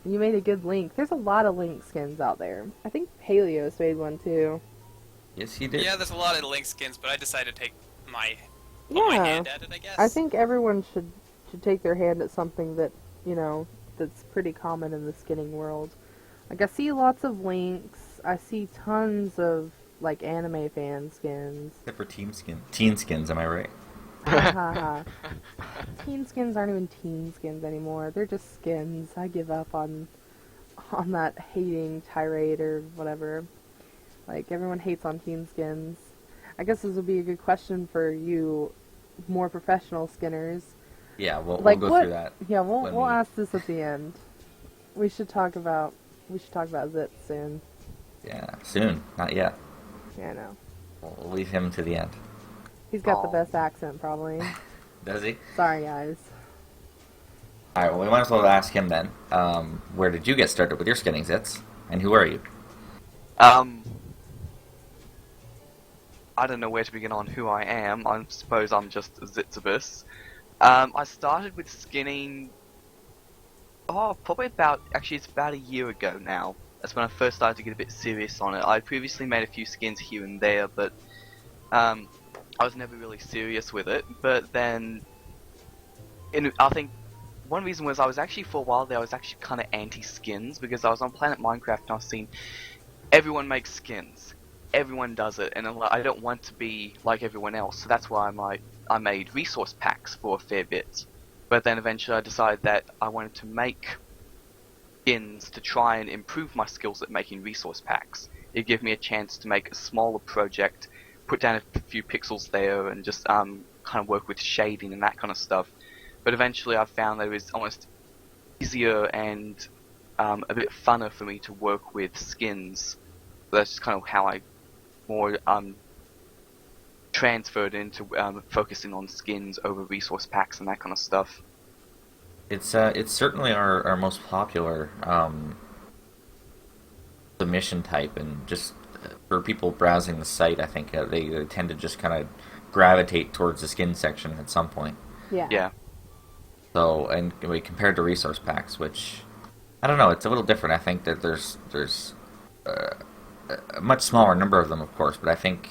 Speaker 1: You made a good Link. There's a lot of Link skins out there. I think Paleos made one too.
Speaker 2: Yes, he did.
Speaker 6: Yeah, there's a lot of Link skins, but I decided to take put my
Speaker 1: Yeah,
Speaker 6: hand at it, I guess.
Speaker 1: I think everyone should take their hand at something that, you know, that's pretty common in the skinning world. Like, I see lots of Links. I see tons of, like, anime fan skins.
Speaker 2: Except for teen skins, am I right?
Speaker 1: Ha Teen skins aren't even teen skins anymore. They're just skins. I give up on that hating tirade or whatever. Like, everyone hates on teen skins. I guess this would be a good question for you more professional skinners.
Speaker 2: Yeah, we'll
Speaker 1: Like,
Speaker 2: go
Speaker 1: what?
Speaker 2: through that.
Speaker 1: Yeah,
Speaker 2: when
Speaker 1: we'll
Speaker 2: we-
Speaker 1: ask this at the end. We should talk about Zit soon.
Speaker 2: Yeah, soon. Not yet.
Speaker 1: Yeah, I know.
Speaker 2: We'll leave him to the end.
Speaker 1: He's got the
Speaker 4: Aw.
Speaker 1: best accent, probably.
Speaker 2: Does he?
Speaker 1: Sorry, guys.
Speaker 2: Alright, well, we might as well ask him then. Where did you get started with your skinning, Zits? And who are you?
Speaker 4: I don't know where to begin on who I am. I suppose I'm just Zitzibus. I started with skinning. Probably it's about a year ago now. That's when I first started to get a bit serious on it. I previously made a few skins here and there, but I was never really serious with it. But then, I think one reason was I was actually for a while there I was actually kind of anti-skins because I was on Planet Minecraft and I was seeing everyone makes skins. Everyone does it, and I don't want to be like everyone else, so that's why I made resource packs for a fair bit. But then eventually I decided that I wanted to make skins to try and improve my skills at making resource packs. It gave me a chance to make a smaller project, put down a few pixels there, and just kind of work with shading and that kind of stuff. But eventually I found that it was almost easier and a bit funner for me to work with skins. So that's just kind of how I more transferred into focusing on skins over resource packs and that kind of stuff.
Speaker 2: It's certainly our most popular submission type, and just for people browsing the site, I think they tend to just kind of gravitate towards the skin section at some point.
Speaker 1: Yeah.
Speaker 4: Yeah.
Speaker 2: So, and compared to resource packs, which I don't know, it's a little different. I think that there's a much smaller number of them, of course, but I think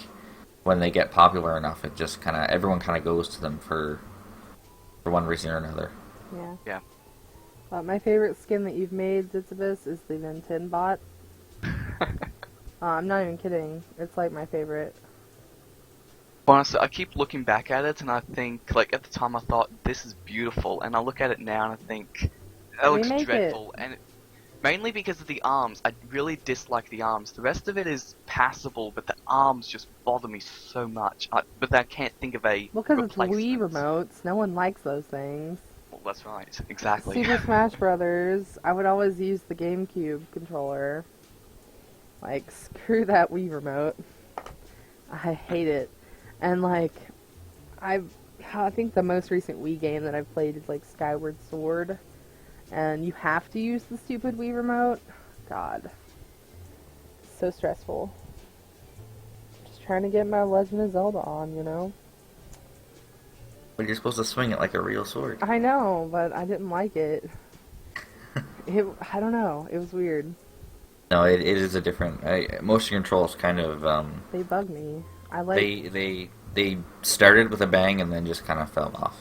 Speaker 2: when they get popular enough, it just everyone kind of goes to them for one reason or another.
Speaker 1: Yeah.
Speaker 4: Yeah.
Speaker 1: My favorite skin that you've made, Zitzibus, is the Vintin bot. I'm not even kidding. It's like my favorite.
Speaker 4: Honestly, I keep looking back at it and I think, like, at the time I thought, this is beautiful, and I look at it now and I think, that looks
Speaker 1: Remake
Speaker 4: dreadful, and mainly because of the arms. I really dislike the arms. The rest of it is passable, but the arms just bother me so much. But I can't think of a
Speaker 1: Well, because it's Wii
Speaker 4: replacement.
Speaker 1: remotes. No one likes those things.
Speaker 4: Well, that's right, exactly.
Speaker 1: Super Smash Brothers, I would always use the GameCube controller. Like, screw that Wii remote. I hate it. And, like, I think the most recent Wii game that I've played is, like, Skyward Sword. And you have to use the stupid Wii remote. God. So stressful. Just trying to get my Legend of Zelda on, you know?
Speaker 2: But you're supposed to swing it like a real sword.
Speaker 1: I know, but I didn't like it. I don't know. It was weird.
Speaker 2: No, it is a different. Motion controls kind of.
Speaker 1: They bug me. I like.
Speaker 2: They started with a bang and then just kind of fell off.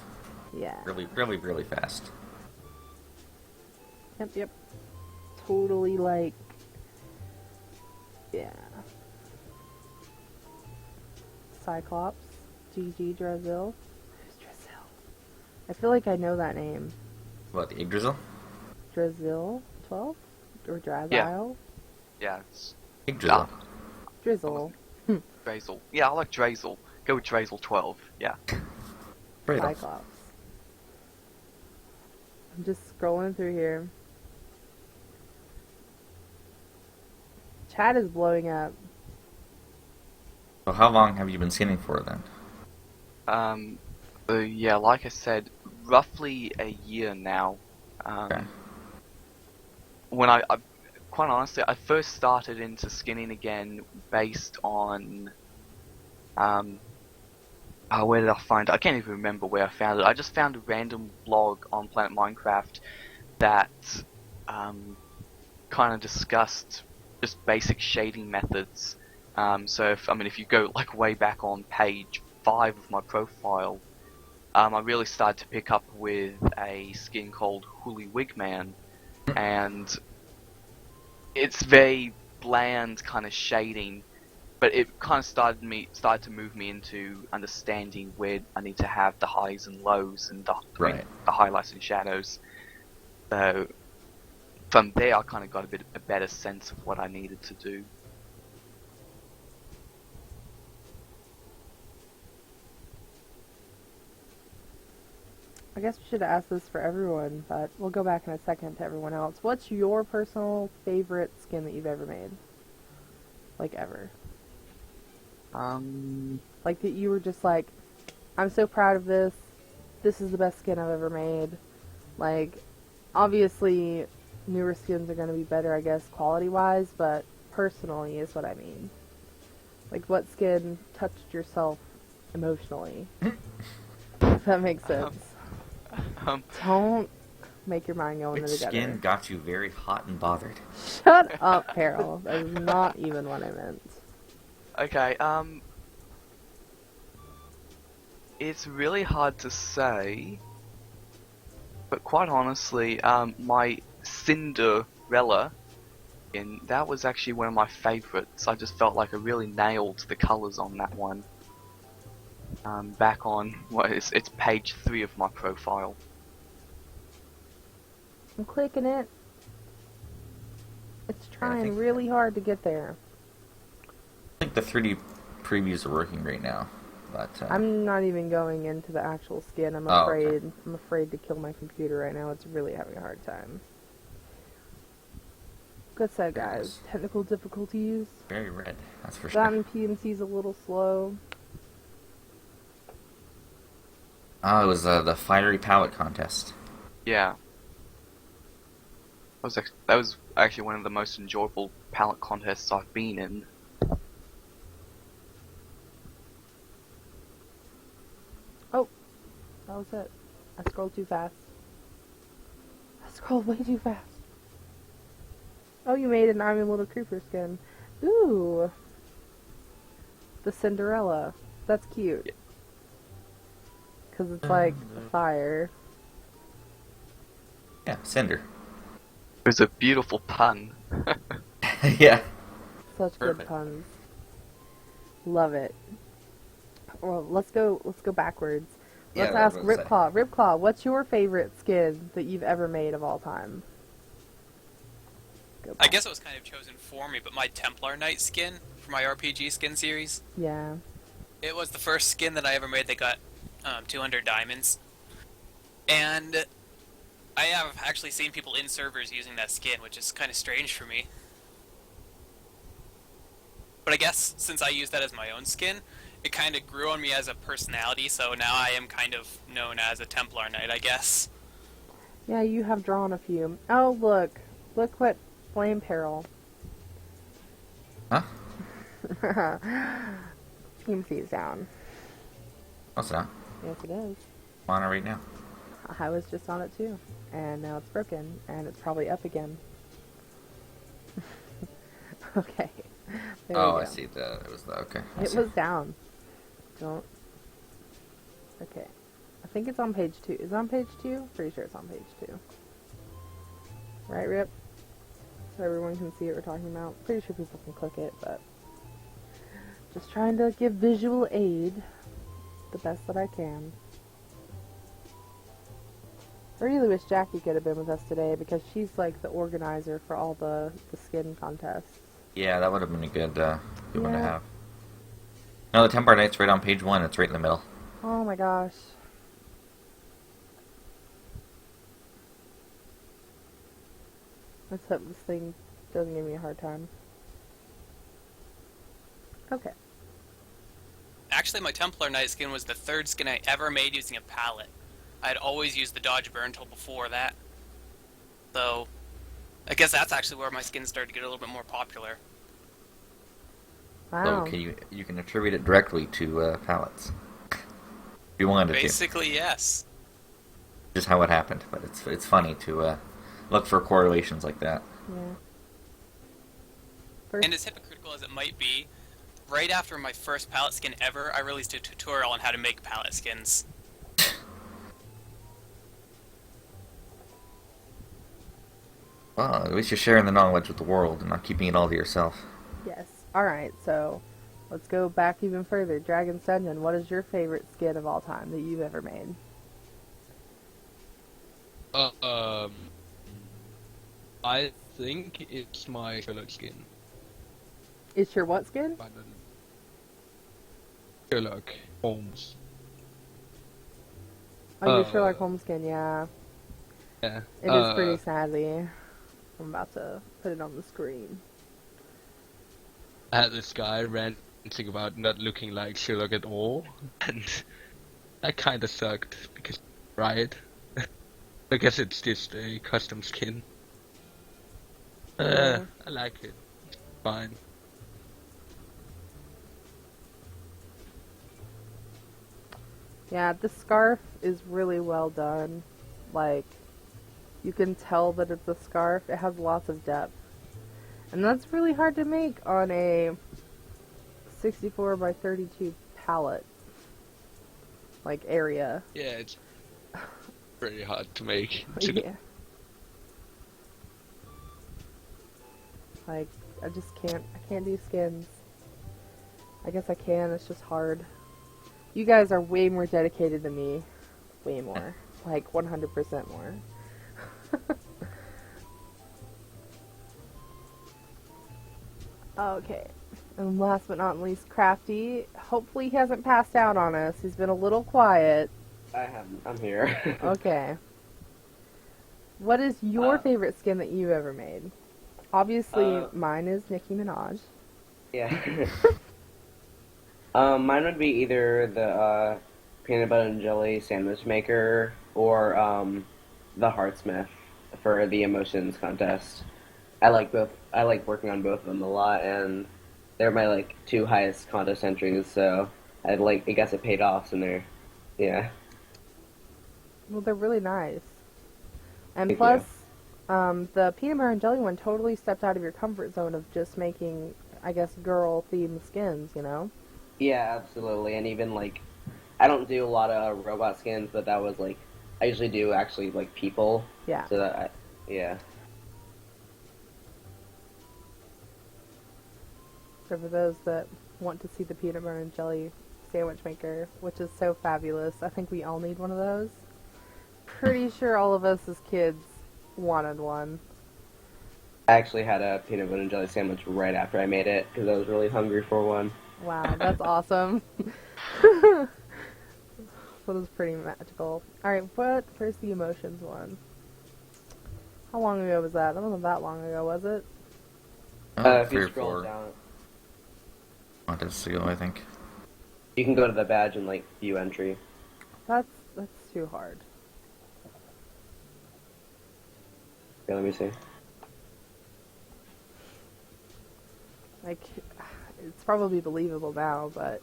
Speaker 1: Yeah.
Speaker 2: Really, really, really fast.
Speaker 1: Yep. Totally like, yeah. Cyclops, GG Drazil. Who's Drazil? I feel like I know that name.
Speaker 2: What, the Yggdrasil?
Speaker 1: Drazil 12? Or
Speaker 4: Yeah.
Speaker 1: Drazile?
Speaker 4: Yeah, it's
Speaker 2: Yggdrasil.
Speaker 1: Drizzle.
Speaker 4: Drazel. Yeah, I like Drazel. Go with Drazel 12. Yeah.
Speaker 2: Right on.
Speaker 1: Cyclops. I'm just scrolling through here. Chat is blowing up.
Speaker 2: So how long have you been skinning for then?
Speaker 4: Yeah, like I said, roughly a year now.
Speaker 2: Okay.
Speaker 4: When I quite honestly, I first started into skinning again based on, where did I find it? I can't even remember where I found it. I just found a random blog on PlanetMinecraft that, kind of discussed just basic shading methods. So if you go like way back on page 5 of my profile, I really started to pick up with a skin called Hooli Wigman, and it's very bland kind of shading, but it kind of started to move me into understanding where I need to have the highs and lows and
Speaker 2: Right.
Speaker 4: the highlights and shadows. So from there, I kind of got a better sense of what I needed to do.
Speaker 1: I guess we should ask this for everyone, but we'll go back in a second to everyone else. What's your personal favorite skin that you've ever made? Like, ever? Like, that you were just like, I'm so proud of this. This is the best skin I've ever made. Like, obviously, newer skins are going to be better, I guess, quality-wise, but personally is what I mean. Like, what skin touched yourself emotionally? If that makes sense. Don't make your mind go into
Speaker 2: Which
Speaker 1: the gutter.
Speaker 2: skin got you very hot and bothered?
Speaker 1: Shut up, Harold. That is not even what I meant.
Speaker 4: Okay, it's really hard to say, but quite honestly, my Cinderella, that was actually one of my favorites. I just felt like I really nailed the colors on that one. Back on, it's page 3 of my profile.
Speaker 1: I'm clicking it. It's
Speaker 2: I
Speaker 1: trying
Speaker 2: think-
Speaker 1: really hard to get there.
Speaker 2: I think the 3D previews are working right now, but
Speaker 1: I'm not even going into the actual skin. I'm
Speaker 2: Oh,
Speaker 1: afraid.
Speaker 2: okay.
Speaker 1: I'm afraid to kill my computer right now. It's really having a hard time. Good said,
Speaker 2: There it
Speaker 1: guys.
Speaker 2: is.
Speaker 1: Technical difficulties.
Speaker 2: very red. That's for
Speaker 1: That
Speaker 2: sure.
Speaker 1: and PMC's a little slow.
Speaker 2: Oh, it was the fiery palette contest.
Speaker 4: Yeah. That was actually one of the most enjoyable palette contests I've been in.
Speaker 1: That was it. I scrolled too fast. I scrolled way too fast. Oh, you made an I'm a Little Creeper skin. Ooh. The Cinderella. That's cute. Because it's like fire.
Speaker 2: Yeah, Cinder.
Speaker 4: It was a beautiful pun.
Speaker 2: Yeah.
Speaker 1: Such good
Speaker 2: Perfect.
Speaker 1: puns. Love it. Well, let's go backwards.
Speaker 2: Yeah,
Speaker 1: Let's
Speaker 2: that's
Speaker 1: ask
Speaker 2: what I was
Speaker 1: Ripclaw. Ripclaw, what's your favorite skin that you've ever made of all time? Go
Speaker 6: I
Speaker 1: back.
Speaker 6: guess it was kind of chosen for me, but my Templar Knight skin for my RPG skin series,
Speaker 1: Yeah.
Speaker 6: it was the first skin that I ever made that got 200 diamonds. And I have actually seen people in servers using that skin, which is kind of strange for me. But I guess since I used that as my own skin, it kind of grew on me as a personality, so now I am kind of known as a Templar Knight, I guess.
Speaker 1: Yeah, you have drawn a few. Oh, look. Look what Flame Peril.
Speaker 2: Huh?
Speaker 1: PMC is down.
Speaker 2: No, it's not.
Speaker 1: Yes, it is.
Speaker 2: I'm on it right now.
Speaker 1: I was just on it too. And now it's broken. And it's probably up again. Okay. There
Speaker 2: Oh,
Speaker 1: we
Speaker 2: I
Speaker 1: go.
Speaker 2: see. It was the okay. I
Speaker 1: It
Speaker 2: see.
Speaker 1: was down. Don't. Okay. I think it's on page 2. Is it on page 2? Pretty sure it's on page 2. Right, Rip? So everyone can see what we're talking about. Pretty sure people can click it, but just trying to give visual aid the best that I can. I really wish Jackie could have been with us today because she's like the organizer for all the skin contests.
Speaker 2: Yeah, that would have been a good one to
Speaker 1: Yeah.
Speaker 2: have. No, the Templar Knight's right on page 1. It's right in the middle.
Speaker 1: Oh my gosh. Let's hope this thing doesn't give me a hard time. Okay.
Speaker 6: Actually, my Templar Knight skin was the third skin I ever made using a palette. I had always used the Dodge Burn tool before that. So, I guess that's actually where my skin started to get a little bit more popular.
Speaker 1: Wow.
Speaker 2: So you can attribute it directly to palettes. If you wanted to.
Speaker 6: Basically, yes.
Speaker 2: Just how it happened, but it's funny to look for correlations like that.
Speaker 1: Yeah.
Speaker 6: And as hypocritical as it might be, right after my first palette skin ever, I released a tutorial on how to make palette skins.
Speaker 2: Well, at least you're sharing the knowledge with the world and not keeping it all to yourself.
Speaker 1: Yes. Alright, so let's go back even further. Dragon's Dungeon, what is your favorite skin of all time that you've ever made?
Speaker 5: I think it's my Sherlock skin.
Speaker 1: It's your what skin?
Speaker 5: I don't know. Sherlock Holmes.
Speaker 1: Oh, your Sherlock Holmes skin, yeah.
Speaker 5: Yeah.
Speaker 1: It is pretty sadly. I'm about to put it on the screen.
Speaker 5: I had this guy ranting about not looking like Sherlock at all, and that kinda sucked, because, right? I guess it's just a custom skin.
Speaker 1: Yeah.
Speaker 5: I like it. Fine.
Speaker 1: Yeah, the scarf is really well done. Like, you can tell that it's a scarf. It has lots of depth. And that's really hard to make on a 64 by 32 palette. Like, area.
Speaker 5: Yeah, it's pretty hard to make.
Speaker 1: Yeah. Like, I can't do skins. I guess I can, it's just hard. You guys are way more dedicated than me. Way more. Like, 100% more. Okay. And last but not least, Crafty. Hopefully he hasn't passed out on us. He's been a little quiet.
Speaker 3: I'm here.
Speaker 1: Okay. What is your favorite skin that you've ever made? Obviously, mine is Nicki Minaj.
Speaker 3: Yeah. Mine would be either the peanut butter and jelly sandwich maker or the heartsmith for the emotions contest. I like both. I like working on both of them a lot, and they're my like 2 highest contest entries. So I guess it paid off. And they're, yeah.
Speaker 1: Well, they're really nice. And
Speaker 3: Thank
Speaker 1: plus, the peanut butter and jelly one totally stepped out of your comfort zone of just making, I guess, girl-themed skins, you know?
Speaker 3: Yeah, absolutely. And even like, I don't do a lot of robot skins, but that was like, I usually do actually like people.
Speaker 1: Yeah.
Speaker 3: So that, yeah.
Speaker 1: So for those that want to see the peanut butter and jelly sandwich maker, which is so fabulous, I think we all need one of those. Pretty sure all of us as kids wanted one.
Speaker 3: I actually had a peanut butter and jelly sandwich right after I made it because I was really hungry for one.
Speaker 1: Wow, that's awesome. That was pretty magical. Alright, where's the emotions one? How long ago was that? That wasn't that long ago, was it?
Speaker 3: If
Speaker 2: 3
Speaker 3: you
Speaker 2: or
Speaker 3: scroll
Speaker 2: 4
Speaker 3: down,
Speaker 2: contests ago, I think.
Speaker 3: you can go to the badge and like view entry.
Speaker 1: That's too hard.
Speaker 3: Okay, let me see.
Speaker 1: Like, it's probably believable now, but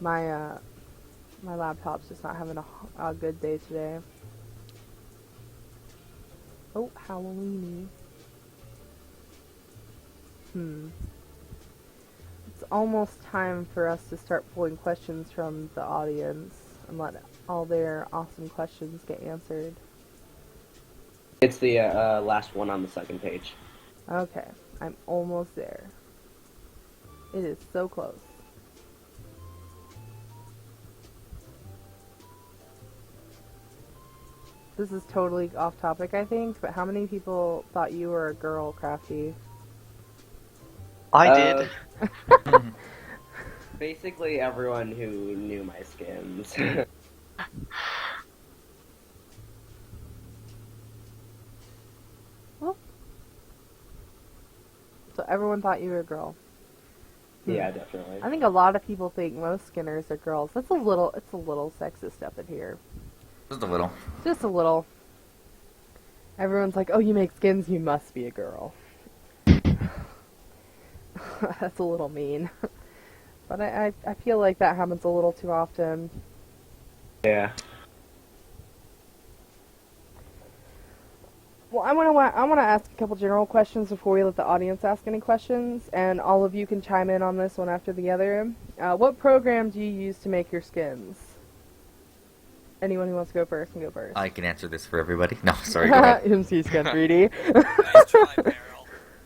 Speaker 1: my my laptop's just not having a good day today. Oh, Halloween. It's almost time for us to start pulling questions from the audience. and let all their awesome questions get answered.
Speaker 3: It's the last one on the second page.
Speaker 1: Okay, I'm almost there. It is so close. This is totally off topic, I think, but how many people thought you were a girl, Crafty?
Speaker 4: I did.
Speaker 3: Basically everyone who knew my skins.
Speaker 1: Well, so everyone thought you were a girl.
Speaker 3: Yeah, definitely.
Speaker 1: I think a lot of people think most skinners are girls. It's a little sexist up in here.
Speaker 2: Just a little.
Speaker 1: Just a little. Everyone's like, oh, you make skins, you must be a girl. That's a little mean. But I feel like that happens a little too often.
Speaker 3: Yeah.
Speaker 1: Well, I want to ask a couple general questions before we let the audience ask any questions, and all of you can chime in on this one after the other. What program do you use to make your skins? Anyone who wants to go first can go first.
Speaker 2: I can answer this for everybody. No, sorry, go ahead.
Speaker 1: MC Skin 3D.
Speaker 6: Nice try,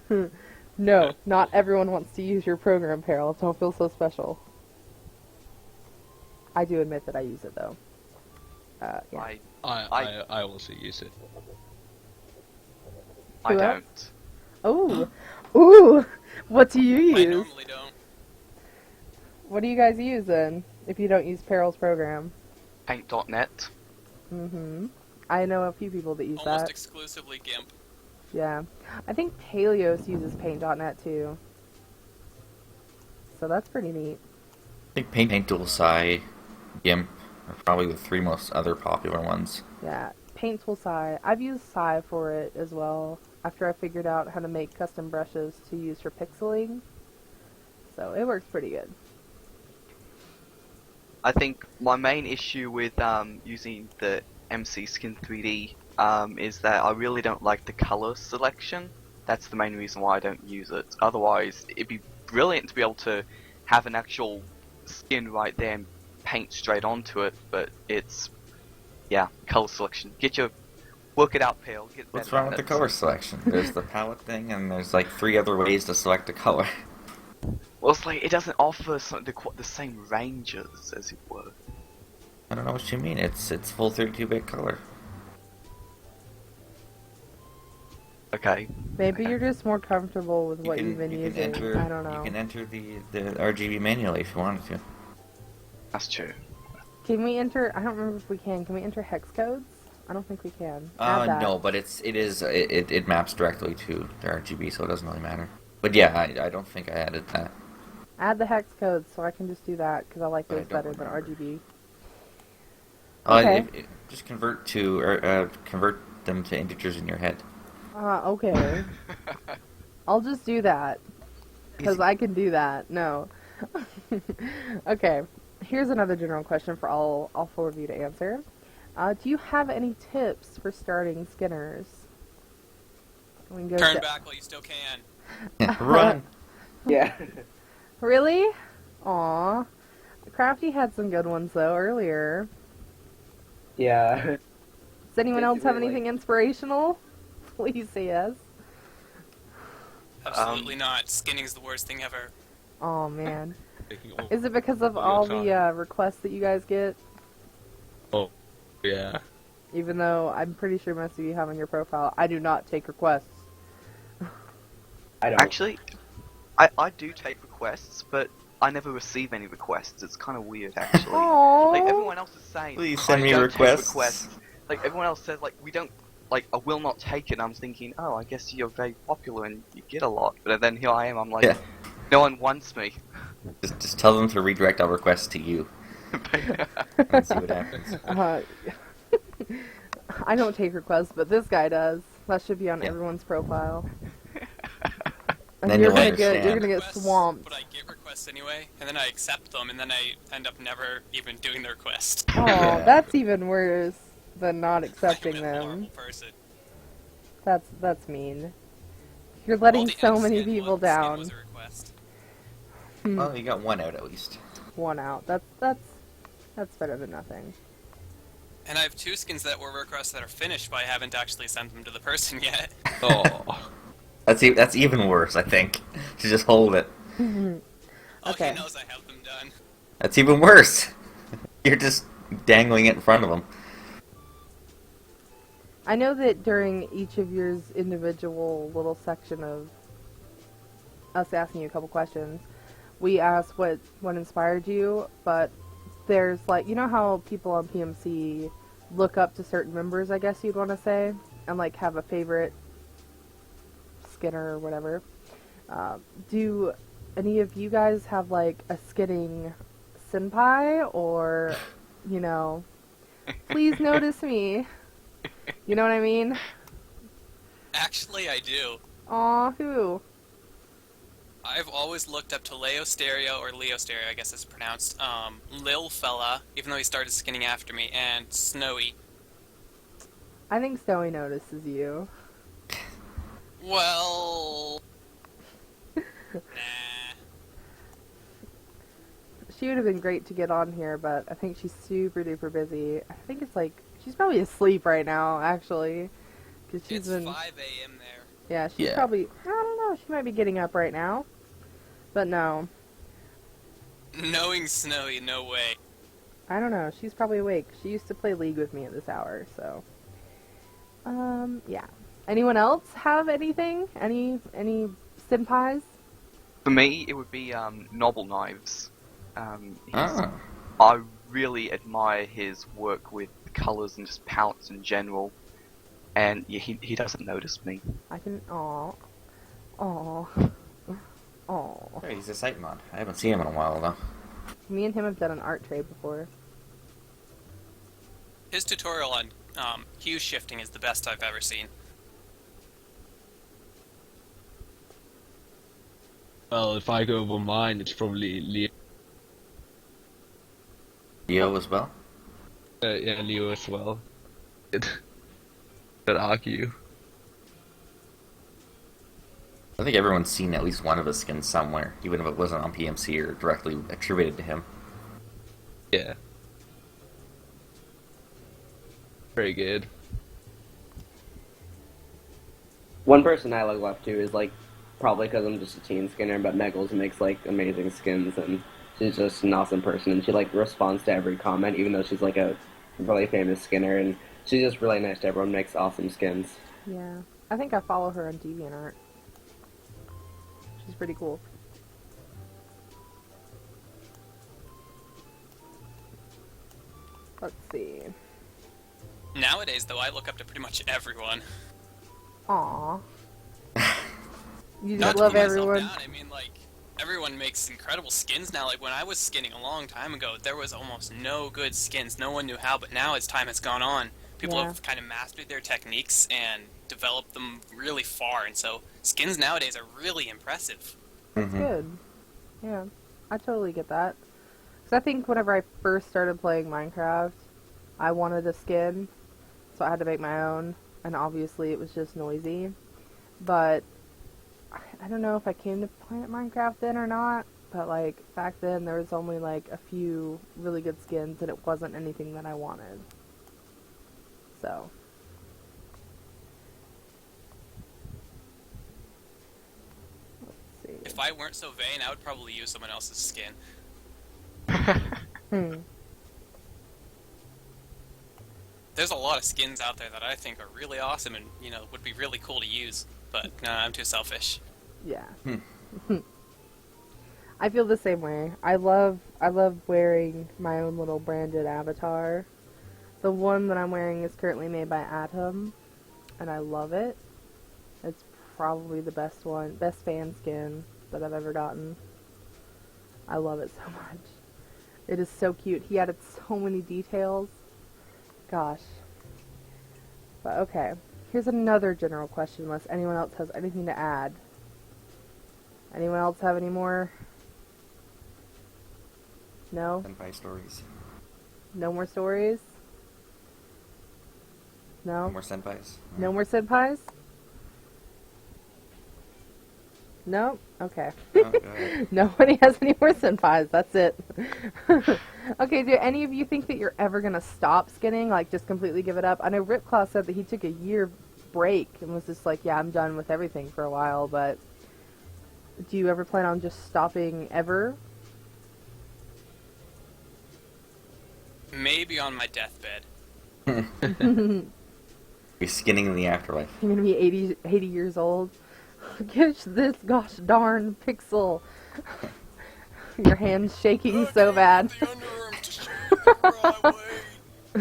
Speaker 6: Peril.
Speaker 1: No, not everyone wants to use your program, Peril. Don't feel so special. I do admit that I use it, though. Yeah.
Speaker 5: I also use it.
Speaker 4: I
Speaker 1: Who
Speaker 4: don't.
Speaker 1: Oh, ooh, what do you
Speaker 6: I
Speaker 1: use?
Speaker 6: normally don't.
Speaker 1: What do you guys use then, if you don't use Peril's program?
Speaker 4: Paint.net.
Speaker 1: Mm-hmm. I know a few people that use
Speaker 6: Almost
Speaker 1: that.
Speaker 6: exclusively GIMP.
Speaker 1: Yeah. I think Paleos uses Paint.net too. So that's pretty neat.
Speaker 2: I think Paint Tool, Sci, GIMP are probably the three most other popular ones.
Speaker 1: Yeah. Paint Tool Sci. I've used Sci for it as well, after I figured out how to make custom brushes to use for pixeling. So it works pretty good.
Speaker 4: I think my main issue with using the MC Skin 3D is that I really don't like the color selection. That's the main reason why I don't use it. Otherwise, it'd be brilliant to be able to have an actual skin right there and paint straight onto it, but it's, yeah, color selection. Work it out, Pale. Get
Speaker 2: What's
Speaker 4: better
Speaker 2: wrong
Speaker 4: at
Speaker 2: with the
Speaker 4: it.
Speaker 2: color selection? There's the palette thing, and there's like 3 other ways to select a color.
Speaker 4: Well, it's like it doesn't offer the same ranges, as it were.
Speaker 2: I don't know what you mean. It's full 32-bit color.
Speaker 4: Okay.
Speaker 1: Maybe
Speaker 4: Okay.
Speaker 1: you're just more comfortable with what you've been
Speaker 2: you
Speaker 1: using.
Speaker 2: Can enter,
Speaker 1: I don't know.
Speaker 2: You can enter the RGB manually if you wanted to.
Speaker 4: That's true.
Speaker 1: Can we enter? I don't remember if we can. Can we enter hex codes? I don't think we can. Add that.
Speaker 2: No, but it maps directly to the RGB, so it doesn't really matter. But yeah, I don't think I added that.
Speaker 1: Add the hex codes so I can just do that because I like
Speaker 2: I
Speaker 1: those
Speaker 2: don't
Speaker 1: better than
Speaker 2: remember.
Speaker 1: RGB.
Speaker 2: Okay.
Speaker 1: Okay.
Speaker 2: Just convert them to integers in your head.
Speaker 1: Okay. I'll just do that because
Speaker 2: Easy.
Speaker 1: I can do that. No. Okay. Here's another general question for all 4 of you to answer. Do you have any tips for starting skinners? We can go
Speaker 6: Turn
Speaker 1: to-
Speaker 6: back while you still can.
Speaker 2: Run!
Speaker 3: Yeah.
Speaker 1: Really? Aw. Crafty had some good ones though earlier.
Speaker 3: Yeah.
Speaker 1: Does anyone else have
Speaker 3: Basically,
Speaker 1: anything inspirational? Please say yes.
Speaker 6: Absolutely not. Skinning's the worst thing ever.
Speaker 1: Oh man.
Speaker 5: Taking all-
Speaker 1: Is it because of
Speaker 5: all
Speaker 1: all
Speaker 5: your
Speaker 1: the
Speaker 5: time.
Speaker 1: requests that you guys get?
Speaker 5: Oh, yeah.
Speaker 1: Even though I'm pretty sure most of you have on your profile, I do not take requests.
Speaker 3: I don't.
Speaker 4: Actually, I do take requests, but I never receive any requests. It's kind of weird, actually.
Speaker 1: Aww.
Speaker 4: Like, everyone else is saying,
Speaker 2: Please send
Speaker 4: I
Speaker 2: me
Speaker 4: don't take
Speaker 2: requests.
Speaker 4: Like, everyone else says, like, we don't, like, I will not take it. And I'm thinking, oh, I guess you're very popular and you get a lot. But then here I am, I'm like,
Speaker 2: Yeah.
Speaker 4: no one wants me.
Speaker 2: Just tell them to redirect our requests to you and see what happens.
Speaker 1: I don't take requests, but this guy does. That should be on
Speaker 2: Yeah.
Speaker 1: everyone's profile. And
Speaker 2: Then
Speaker 1: you're
Speaker 2: you'll
Speaker 1: gonna
Speaker 2: understand.
Speaker 1: get
Speaker 6: Requests,
Speaker 1: swamped.
Speaker 6: But I get requests anyway, and then I accept them, and then I end up never even doing the request.
Speaker 1: Oh,
Speaker 2: Yeah.
Speaker 1: that's even worse than not accepting
Speaker 6: I'm a horrible
Speaker 1: them.
Speaker 6: person.
Speaker 1: That's mean. You're
Speaker 6: All
Speaker 1: letting
Speaker 6: the
Speaker 1: so many
Speaker 6: Skin
Speaker 1: people
Speaker 6: was- Skin
Speaker 1: down.
Speaker 6: was a request.
Speaker 2: Well, you got one out at least.
Speaker 1: One out. That's That's better than nothing.
Speaker 6: And I have 2 skins that were requests that are finished, but I haven't actually sent them to the person yet.
Speaker 5: Oh.
Speaker 2: That's even worse, I think. To just hold it.
Speaker 6: Oh,
Speaker 1: Okay.
Speaker 6: he knows I have them done.
Speaker 2: That's even worse. You're just dangling it in front of him.
Speaker 1: I know that during each of your individual little section of us asking you a couple questions, we asked what inspired you, but there's like, you know how people on PMC look up to certain members, I guess you'd want to say, and like have a favorite skinner or whatever. Do any of you guys have like a skinning senpai, or, you know, please notice me? You know what I mean?
Speaker 6: Actually, I do.
Speaker 1: Aw, who?
Speaker 6: I've always looked up to Leo Stereo, or Leo Stereo, I guess it's pronounced, Lil Fella, even though he started skinning after me, and Snowy.
Speaker 1: I think Snowy notices you.
Speaker 6: Well... nah.
Speaker 1: She would have been great to get on here, but I think she's super duper busy. I think it's like, she's probably asleep right now, actually. Cause she's
Speaker 6: It's
Speaker 1: been,
Speaker 6: 5 a.m. there.
Speaker 1: yeah, she's
Speaker 2: Yeah.
Speaker 1: probably, I don't know, she might be getting up right now. But no,
Speaker 6: Knowing Snowy, no way.
Speaker 1: I don't know, she's probably awake. She used to play League with me at this hour, so. Yeah. Anyone else have anything? Any senpais?
Speaker 4: For me, it would be Noble Knives.
Speaker 2: Ah.
Speaker 4: I really admire his work with colours and just palettes in general. And yeah, he doesn't notice me.
Speaker 1: I can, aw.
Speaker 2: Hey, he's a site mod. I haven't seen him in a while, though.
Speaker 1: Me and him have done an art trade before.
Speaker 6: His tutorial on hue shifting is the best I've ever seen.
Speaker 5: Well, if I go over mine, it's probably Leo.
Speaker 2: Leo as well?
Speaker 5: Yeah, Leo as well. Could argue.
Speaker 2: I think everyone's seen at least one of his skins somewhere, even if it wasn't on PMC or directly attributed to him.
Speaker 5: Yeah. Very good.
Speaker 3: One person I look up to is like probably because I'm just a teen skinner, but Meggles makes like amazing skins, and she's just an awesome person, and she like responds to every comment, even though she's like a really famous skinner, and she's just really nice to everyone. Makes awesome skins.
Speaker 1: Yeah. I think I follow her on DeviantArt. She's pretty cool. Let's see.
Speaker 6: Nowadays, though, I look up to pretty much everyone.
Speaker 1: Aw. You
Speaker 6: Not
Speaker 1: just
Speaker 6: to
Speaker 1: love
Speaker 6: put myself
Speaker 1: everyone.
Speaker 6: down, I mean, like, everyone makes incredible skins now. Like, when I was skinning a long time ago, there was almost no good skins. No one knew how, but now as time has gone on, people
Speaker 1: Yeah.
Speaker 6: have kind of mastered their techniques and developed them really far, and so skins nowadays are really impressive.
Speaker 2: Mm-hmm.
Speaker 1: Good. Yeah. I totally get that. Because I think whenever I first started playing Minecraft, I wanted a skin, so I had to make my own, and obviously it was just noisy. But I don't know if I came to Planet Minecraft then or not, but like back then there was only like a few really good skins and it wasn't anything that I wanted. So. Let's see.
Speaker 6: If I weren't so vain, I would probably use someone else's skin. There's a lot of skins out there that I think are really awesome and, you know, would be really cool to use, but no, I'm too selfish.
Speaker 1: Yeah. I feel the same way. I love wearing my own little branded avatar. The one that I'm wearing is currently made by Atom, and I love it. It's probably the best fan skin that I've ever gotten. I love it so much. It is so cute. He added so many details. Gosh. But okay. Here's another general question unless anyone else has anything to add. Anyone else have any more? No?
Speaker 2: Senpai stories.
Speaker 1: No more stories? No?
Speaker 2: No more senpais.
Speaker 1: No more senpais? No? Okay.
Speaker 2: Oh, go ahead.
Speaker 1: Nobody has any worse than pies. That's it. Okay, do any of you think that you're ever going to stop skinning? Like, just completely give it up? I know Ripclaw said that he took a year break and was just like, yeah, I'm done with everything for a while, but do you ever plan on just stopping ever?
Speaker 6: Maybe on my deathbed.
Speaker 2: Be skinning in the afterlife.
Speaker 1: You're going to be 80 years old? Catch this gosh darn pixel. Your hand's shaking so bad.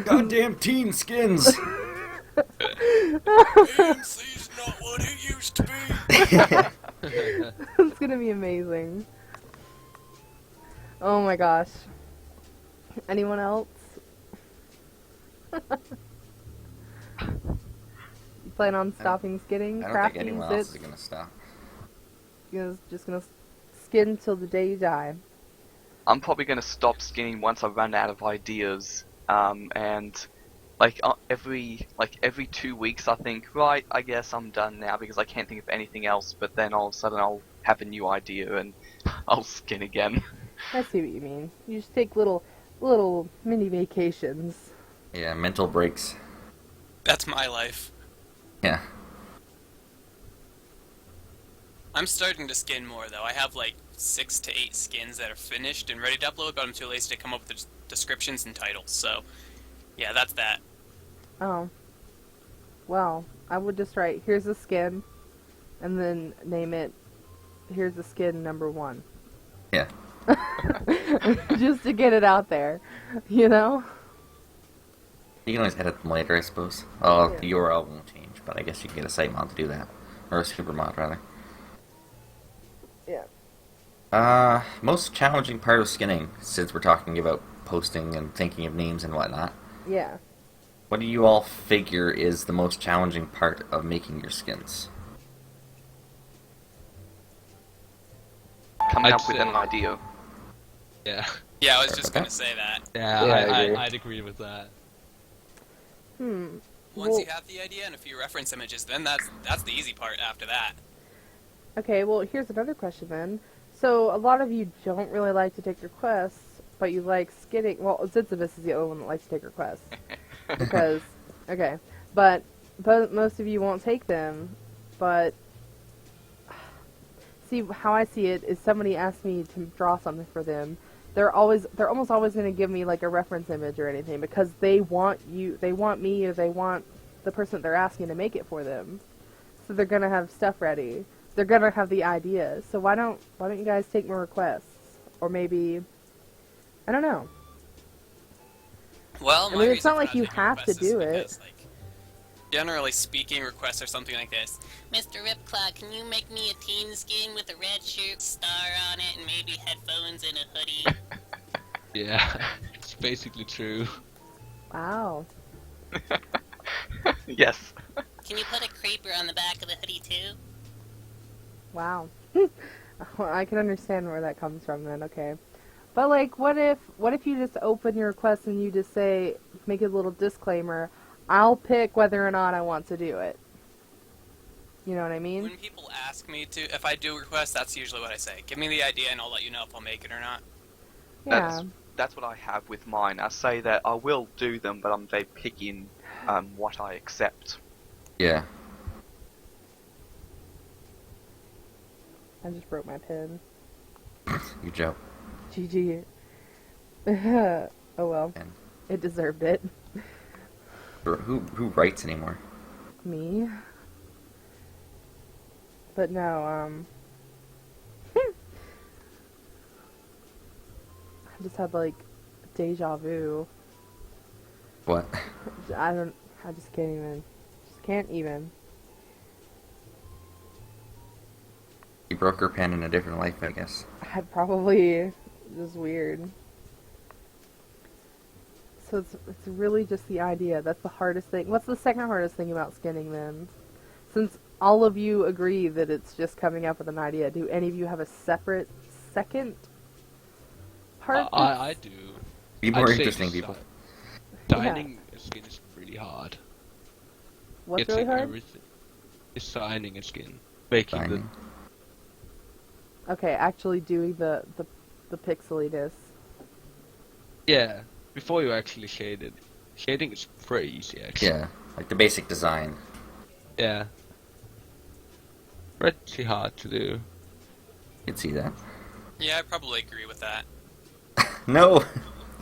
Speaker 2: Goddamn teen skins!
Speaker 6: PMC's not what it used to be.
Speaker 1: It's gonna be amazing. Oh my gosh. Anyone else? You plan on stopping skinning?
Speaker 2: I don't think anyone else is gonna stop.
Speaker 1: You're just gonna skin till the day you die.
Speaker 4: I'm probably going to stop skinning once I run out of ideas. And every 2 weeks, I think, right, I guess I'm done now because I can't think of anything else. But then all of a sudden, I'll have a new idea and I'll skin again.
Speaker 1: I see what you mean. You just take little mini vacations.
Speaker 2: Yeah, mental breaks.
Speaker 6: That's my life.
Speaker 2: Yeah.
Speaker 6: I'm starting to skin more, though. I have like 6 to 8 skins that are finished and ready to upload, but I'm too lazy to come up with the descriptions and titles. So, yeah, that's that.
Speaker 1: Oh. Well, I would just write, here's a skin, and then name it, here's a skin number 1.
Speaker 2: Yeah.
Speaker 1: Just to get it out there, you know?
Speaker 2: You can always edit them later, I suppose. Oh,
Speaker 1: Yeah.
Speaker 2: the URL won't change, but I guess you can get a site mod to do that. Or a super mod, rather.
Speaker 1: Yeah.
Speaker 2: Most challenging part of skinning, since we're talking about posting and thinking of names and whatnot.
Speaker 1: Yeah.
Speaker 2: What do you all figure is the most challenging part of making your skins?
Speaker 4: Coming
Speaker 5: I'd
Speaker 4: up with
Speaker 5: say-
Speaker 4: an idea.
Speaker 5: Yeah.
Speaker 6: Yeah, I was just
Speaker 2: Okay.
Speaker 6: gonna say that.
Speaker 5: Yeah,
Speaker 3: Yeah, I agree.
Speaker 5: I'd agree with that.
Speaker 1: Hmm.
Speaker 6: Once
Speaker 1: Well-
Speaker 6: you have the idea and a few reference images, then that's the easy part after that.
Speaker 1: Okay, well, here's another question then. So, a lot of you don't really like to take requests, but you like skinning. Well, Zitzibus is the only one that likes to take requests. Because, okay. But most of you won't take them, but... See, how I see it is somebody asks me to draw something for them. They're almost always going to give me, like, a reference image or anything, because they want me, or they want the person that they're asking to make it for them. So they're going to have stuff ready. They're gonna have the idea. So why don't you guys take more requests? Or maybe, I don't know.
Speaker 6: Well,
Speaker 1: I
Speaker 6: my
Speaker 1: mean, it's
Speaker 6: reason
Speaker 1: not
Speaker 6: for
Speaker 1: like you
Speaker 6: taking
Speaker 1: have to
Speaker 6: requests is
Speaker 1: do it.
Speaker 6: because, like, generally speaking, requests are something like this.
Speaker 7: Mr. Ripclaw, can you make me a teen skin with a red shirt, star on it, and maybe headphones and a hoodie?
Speaker 5: Yeah, it's basically true.
Speaker 1: Wow.
Speaker 4: Yes.
Speaker 7: Can you put a creeper on the back of the hoodie too?
Speaker 1: Wow. Well, I can understand where that comes from then. Okay. But like, what if you just open your request and you just say, make a little disclaimer, I'll pick whether or not I want to do it. You know what I mean?
Speaker 6: When people ask me to, if I do request, that's usually what I say. Give me the idea and I'll let you know if I'll make it or not.
Speaker 1: Yeah.
Speaker 4: That's what I have with mine. I say that I will do them, but I'm very picky in what I accept.
Speaker 2: Yeah.
Speaker 1: I just broke my pen.
Speaker 2: You joke.
Speaker 1: GG. Oh well.
Speaker 2: And
Speaker 1: It deserved it.
Speaker 2: who writes anymore?
Speaker 1: Me. But no, I just had like deja vu.
Speaker 2: What?
Speaker 1: I just can't even.
Speaker 2: You broke her pen in a different life, I guess.
Speaker 1: I probably just weird. So it's really just the idea. That's the hardest thing. What's the second hardest thing about skinning then? Since all of you agree that it's just coming up with an idea, do any of you have a separate second part?
Speaker 5: I do.
Speaker 2: Be more
Speaker 5: I'd say
Speaker 2: interesting, people.
Speaker 5: Designing a skin is really hard.
Speaker 1: What's
Speaker 5: Getting
Speaker 1: really hard?
Speaker 5: everything. Designing a skin. Making
Speaker 2: Designing.
Speaker 1: Okay, actually doing the pixeliness.
Speaker 5: Yeah, before you actually shade it. Shading is pretty easy, actually.
Speaker 2: Yeah, like the basic design.
Speaker 5: Yeah. Pretty hard to do.
Speaker 2: You can see that.
Speaker 6: Yeah, I probably agree with that.
Speaker 2: No,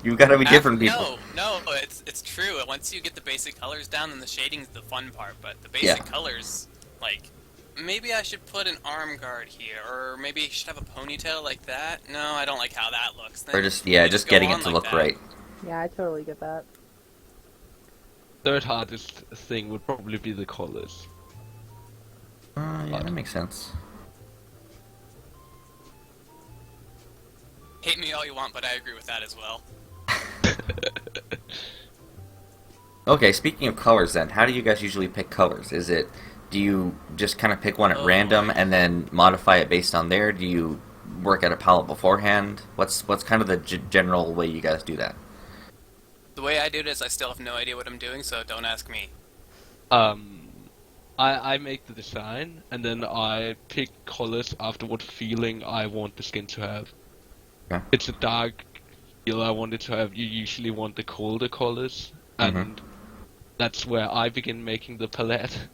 Speaker 2: you gotta be different people.
Speaker 6: No, it's true. Once you get the basic colors down, then the shading's the fun part. But the basic colors, like, maybe I should put an arm guard here, or maybe I should have a ponytail like that. No, I don't like how that looks. Then
Speaker 2: Or just
Speaker 6: you
Speaker 2: just
Speaker 6: go
Speaker 2: getting
Speaker 6: on
Speaker 2: it to
Speaker 6: like
Speaker 2: look
Speaker 6: that.
Speaker 2: right.
Speaker 1: Yeah, I totally get that.
Speaker 5: Third hardest thing would probably be the colors.
Speaker 2: Yeah, that makes sense.
Speaker 6: Hate me all you want, but I agree with that as well.
Speaker 2: Okay, speaking of colors then, how do you guys usually pick colors? Do you just kind of pick one at random and then modify it based on there? Do you work at a palette beforehand? What's kind of the general way you guys do that?
Speaker 6: The way I do it is I still have no idea what I'm doing, so don't ask me.
Speaker 5: I make the design, and then I pick colors after what feeling I want the skin to have.
Speaker 2: Okay.
Speaker 5: It's a dark feel I want it to have. You usually want the colder colors, and that's where I begin making the palette.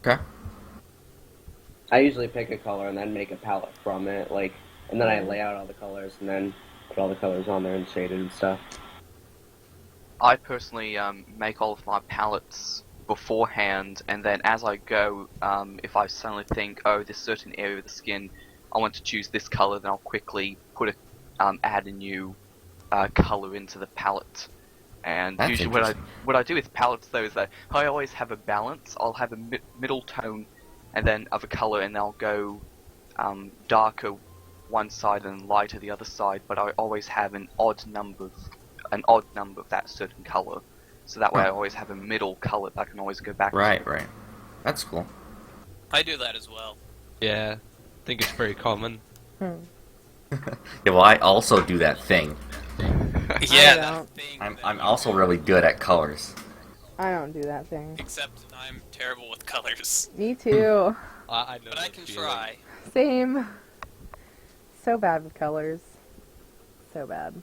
Speaker 2: Okay.
Speaker 3: I usually pick a color and then make a palette from it, like, and then I lay out all the colors and then put all the colors on there and shade it and stuff.
Speaker 4: I personally make all of my palettes beforehand, and then as I go, if I suddenly think, oh, this certain area of the skin, I want to choose this color, then I'll quickly add a new color into the palette. And
Speaker 2: That's
Speaker 4: usually what I do with palettes though is that I always have a balance. I'll have a middle tone and then of a color, and I'll go darker one side and lighter the other side, but I always have an odd number of that certain color. So that way I always have a middle color that I can always go back to.
Speaker 2: Right. That's cool.
Speaker 6: I do that as well.
Speaker 5: Yeah, I think it's very common.
Speaker 2: Yeah, well, I also do that thing.
Speaker 6: Yeah,
Speaker 1: I
Speaker 6: that
Speaker 1: don't.
Speaker 6: thing.
Speaker 2: I'm
Speaker 6: that you
Speaker 2: also really good at colors.
Speaker 1: I don't do that thing.
Speaker 6: Except I'm terrible with colors.
Speaker 1: Me too.
Speaker 5: I know
Speaker 6: But I
Speaker 5: that
Speaker 6: can
Speaker 5: feeling.
Speaker 6: try.
Speaker 1: Same. So bad with colors. So bad.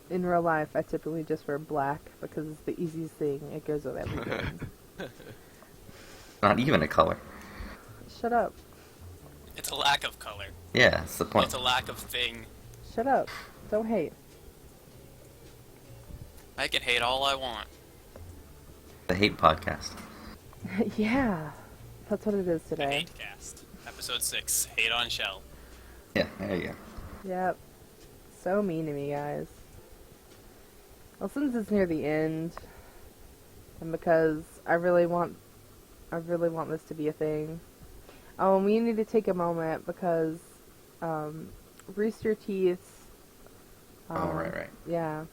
Speaker 1: In real life, I typically just wear black because it's the easiest thing. It goes with everything.
Speaker 2: Not even a color.
Speaker 1: Shut up.
Speaker 6: It's a lack of color.
Speaker 2: Yeah, that's the point.
Speaker 6: It's a lack of thing.
Speaker 1: Shut up. Don't hate.
Speaker 6: I can hate all I want.
Speaker 2: The hate podcast.
Speaker 1: Yeah. That's what it is
Speaker 6: The
Speaker 1: today.
Speaker 6: Hate Cast. Episode 6. Hate on Shell.
Speaker 2: Yeah, there you go.
Speaker 1: Yep. So mean to me, guys. Well, since it's near the end, and because I really want this to be a thing. Oh, and we need to take a moment because, Rooster Teeth.
Speaker 2: Oh, right.
Speaker 1: Yeah.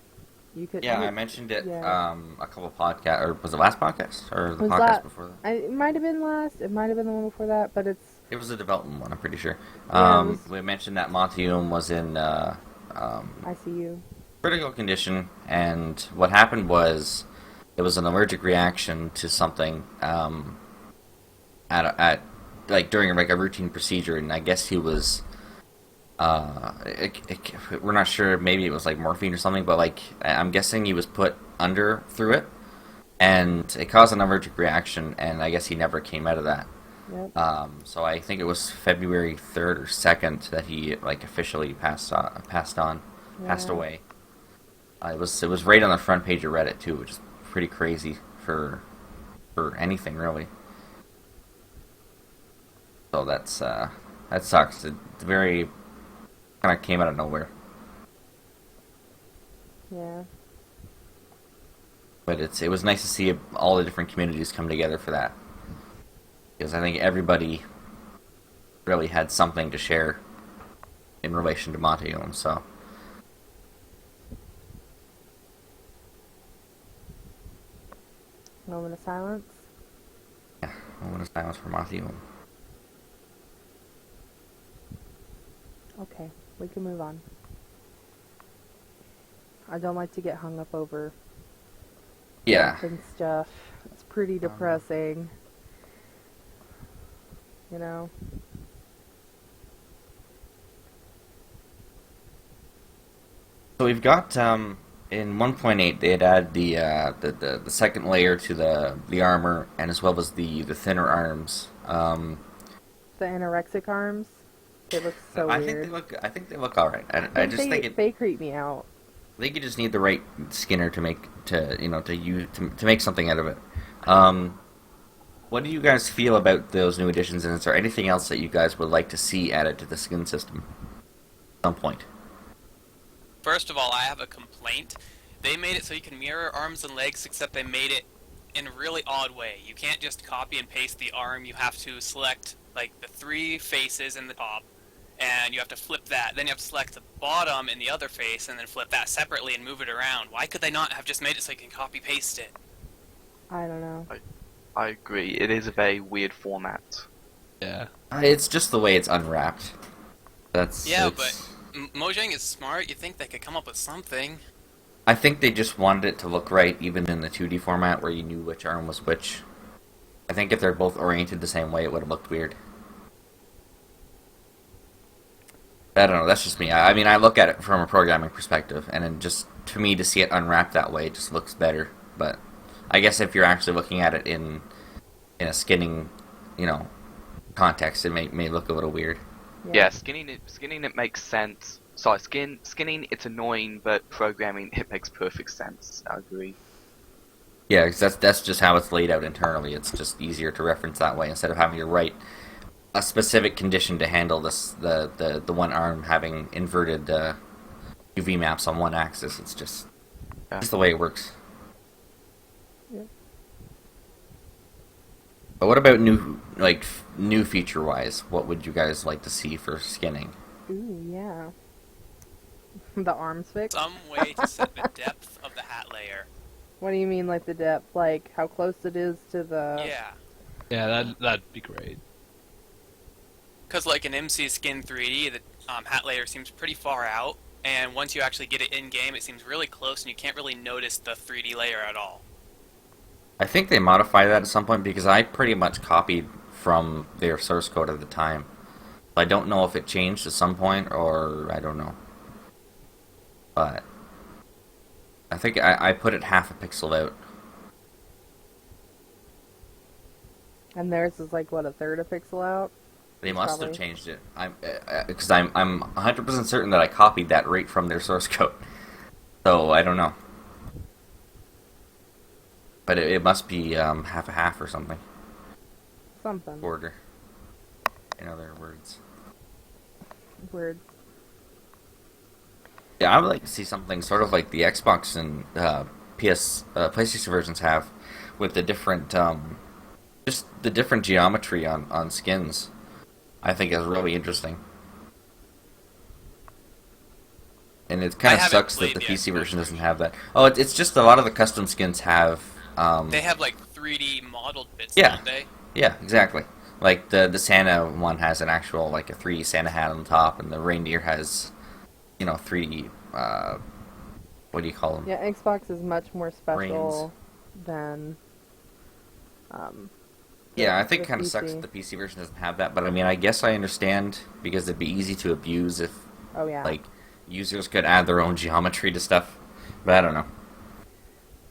Speaker 1: You could.
Speaker 2: Yeah, I mentioned it
Speaker 1: yeah.
Speaker 2: a couple podcasts, or was it last podcast or the
Speaker 1: Was
Speaker 2: podcast
Speaker 1: that-
Speaker 2: before that?
Speaker 1: It might have been last. It might have been the one before that, but it's.
Speaker 2: It was a development one, I'm pretty sure.
Speaker 1: Yeah, it was-
Speaker 2: We mentioned that Montium was in
Speaker 1: I see you.
Speaker 2: critical condition, and what happened was it was an allergic reaction to something at like during like a routine procedure, and I guess he was. We're not sure. Maybe it was like morphine or something, but like I'm guessing he was put under through it, and it caused an allergic reaction, and I guess he never came out of that.
Speaker 1: Yep.
Speaker 2: So I think it was February 3rd or 2nd that he like officially passed
Speaker 1: Yeah.
Speaker 2: away. It was right on the front page of Reddit too, which is pretty crazy for anything really. So that sucks. It very kind of came out of nowhere.
Speaker 1: Yeah.
Speaker 2: But it was nice to see all the different communities come together for that. Because I think everybody really had something to share in relation to Montium, so.
Speaker 1: Moment of silence.
Speaker 2: Yeah, moment of silence for Montium.
Speaker 1: Okay, we can move on. I don't like to get hung up over
Speaker 2: Yeah.
Speaker 1: death and stuff. It's pretty depressing. you know?
Speaker 2: So we've got in 1.8 they had added the second layer to the armor, and as well as the thinner arms.
Speaker 1: The anorexic arms, they look so weird.
Speaker 2: I think they look all right. I just think
Speaker 1: they creep me out.
Speaker 2: I think you just need the right skinner to make something out of it. What do you guys feel about those new additions, and is there anything else that you guys would like to see added to the skin system at some point?
Speaker 6: First of all, I have a complaint. They made it so you can mirror arms and legs, except they made it in a really odd way. You can't just copy and paste the arm. You have to select like the 3 faces in the top, and you have to flip that. Then you have to select the bottom in the other face, and then flip that separately and move it around. Why could they not have just made it so you can copy paste it?
Speaker 1: I don't know.
Speaker 4: I agree. It is a very weird format.
Speaker 5: Yeah.
Speaker 2: It's just the way it's unwrapped.
Speaker 6: Yeah, but Mojang is smart. You think they could come up with something?
Speaker 2: I think they just wanted it to look right, even in the 2D format where you knew which arm was which. I think if they're both oriented the same way, it would have looked weird. I don't know, that's just me. I mean, I look at it from a programming perspective, and then just, to me, to see it unwrapped that way, it just looks better. But I guess if you're actually looking at it in a skinning, context, it may look a little weird.
Speaker 4: Yeah, skinning it makes sense. Sorry, skinning it's annoying, but programming it makes perfect sense. I agree.
Speaker 2: Yeah, because that's just how it's laid out internally. It's just easier to reference that way instead of having to write a specific condition to handle the one arm having inverted UV maps on one axis. It's just the way it works.
Speaker 1: Yeah.
Speaker 2: But what about new feature wise? What would you guys like to see for skinning?
Speaker 1: Ooh, yeah. The arms fix?
Speaker 6: Some way to set the depth of the hat layer.
Speaker 1: What do you mean, like the depth? Like how close it is to the...
Speaker 6: Yeah.
Speaker 5: Yeah, that'd be great.
Speaker 6: Because like in MC Skin 3D, the hat layer seems pretty far out, and once you actually get it in-game, it seems really close, and you can't really notice the 3D layer at all.
Speaker 2: I think they modified that at some point because I pretty much copied from their source code at the time. I don't know if it changed at some point, or I don't know. But I think I put it half a pixel out.
Speaker 1: And theirs is like, what, a third a pixel out?
Speaker 2: They must have changed it. Because I'm 100% certain that I copied that right from their source code. So I don't know. But it must be half a half or something.
Speaker 1: Something.
Speaker 2: Quarter. In other words.
Speaker 1: Weird.
Speaker 2: Yeah, I would like to see something sort of like the Xbox and PlayStation versions have, with the different, just the different geometry on skins. I think is really interesting. And it kind of sucks that the PC version doesn't have that. Oh, it's just a lot of the custom skins have...
Speaker 6: they have like 3D modeled bits,
Speaker 2: yeah,
Speaker 6: don't they?
Speaker 2: Yeah, exactly. Like the Santa one has an actual, like a 3D Santa hat on the top, and the reindeer has, 3D, what do you call them?
Speaker 1: Yeah, Xbox is much more special than...
Speaker 2: Yeah, I think it kind of sucks that the PC version doesn't have that, but I mean, I guess I understand, because it'd be easy to abuse if, users could add their own geometry to stuff, but I don't know.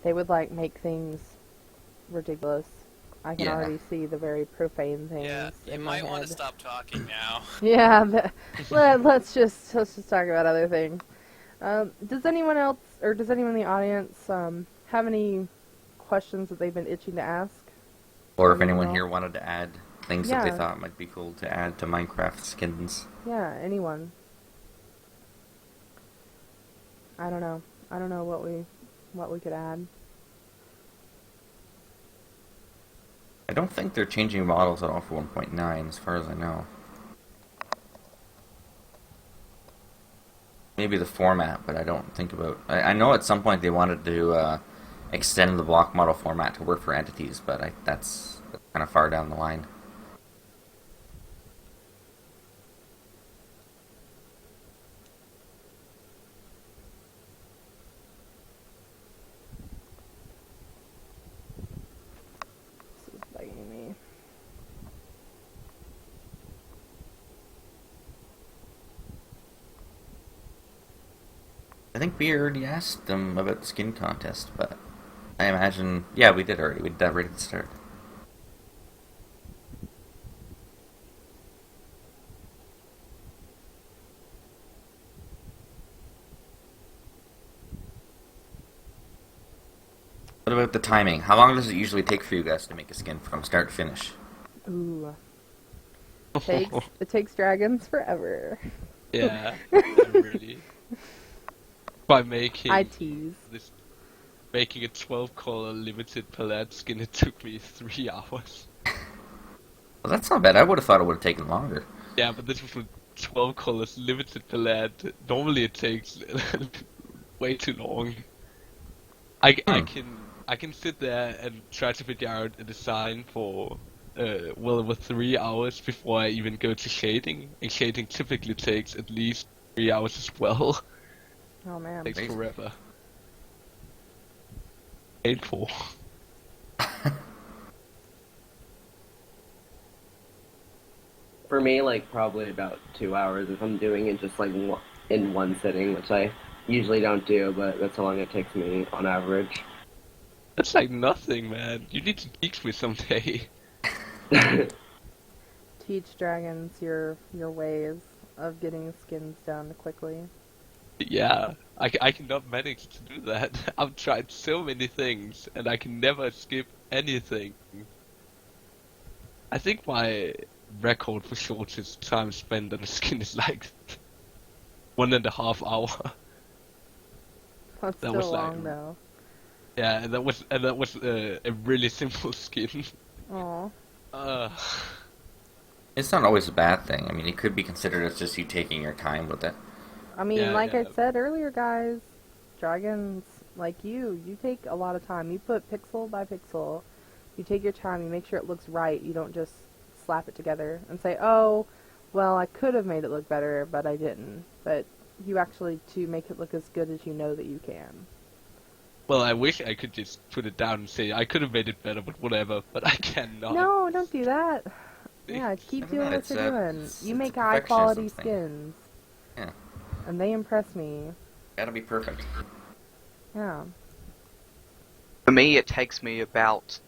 Speaker 1: They would, make things ridiculous. I can already see the very profane things.
Speaker 6: Yeah, you might want to stop talking now.
Speaker 1: Yeah, let's just talk about other things. Does anyone else, or does anyone in the audience, have any questions that they've been itching to ask?
Speaker 2: Or if anyone here wanted to add things that they thought might be cool to add to Minecraft skins.
Speaker 1: Yeah, anyone. I don't know. I don't know what we could add.
Speaker 2: I don't think they're changing models at all for 1.9, as far as I know. Maybe the format, but I don't think about... I know at some point they wanted to extend the block model format to work for entities, but that's kind of far down the line.
Speaker 1: This is bugging me.
Speaker 2: I think we already asked them about the skin contest, but I imagine... Yeah, we did already. We did that right at the start. What about the timing? How long does it usually take for you guys to make a skin from start to finish?
Speaker 1: Ooh. It takes dragons forever.
Speaker 5: Yeah, really. By making
Speaker 1: I tease.
Speaker 5: making a 12-color limited palette skin, it took me 3 hours.
Speaker 2: Well, that's not bad. I would have thought it would have taken longer.
Speaker 5: Yeah, but this was with 12 colors limited palette. Normally it takes way too long. I can sit there and try to figure out a design for well over 3 hours before I even go to shading. And shading typically takes at least 3 hours as well.
Speaker 1: Oh man.
Speaker 5: Takes
Speaker 2: Amazing.
Speaker 5: forever. Painful.
Speaker 3: For me, like probably about 2 hours if I'm doing it just like in one sitting, which I usually don't do, but that's how long it takes me on average.
Speaker 5: That's like nothing, man. You need to teach me someday.
Speaker 1: Teach dragons your ways of getting skins done quickly.
Speaker 5: Yeah, I cannot manage to do that. I've tried so many things, and I can never skip anything. I think my record for shortest time spent on a skin is like 1.5 hours.
Speaker 1: That's
Speaker 5: That
Speaker 1: still
Speaker 5: was like-
Speaker 1: long though.
Speaker 5: Yeah, and that was a really simple skin.
Speaker 1: Aw.
Speaker 2: It's not always a bad thing. I mean, it could be considered as just you taking your time with it.
Speaker 1: I mean,
Speaker 5: Yeah,
Speaker 1: like
Speaker 5: yeah.
Speaker 1: I said earlier, guys, dragons like you take a lot of time. You put pixel by pixel. You take your time. You make sure it looks right. You don't just slap it together and say, "Oh, well, I could have made it look better, but I didn't." But you actually to make it look as good as you know that you can.
Speaker 5: Well, I wish I could just put it down and say I could have made it better, but whatever. But I cannot.
Speaker 1: No, don't do that. Yeah, keep
Speaker 2: I don't
Speaker 1: doing
Speaker 2: know,
Speaker 1: what you're doing.
Speaker 2: it's
Speaker 1: You
Speaker 2: a
Speaker 1: make high quality
Speaker 2: perfectionism thing.
Speaker 1: skins.
Speaker 2: Yeah.
Speaker 1: And they impress me.
Speaker 2: Gotta be perfect.
Speaker 1: Yeah.
Speaker 4: For me, it takes me about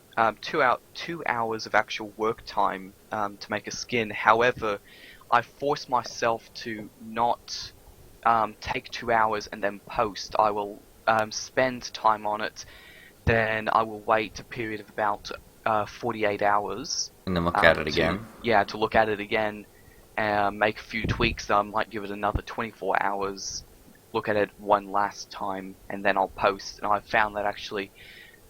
Speaker 4: 2 hours of actual work time to make a skin. However, I force myself to not take 2 hours and then post. I will spend time on it, then I will wait a period of about 48 hours.
Speaker 2: And then look at it again.
Speaker 4: To look at it again, make a few tweaks. I might give it another 24 hours, look at it one last time, and then I'll post. And I've found that actually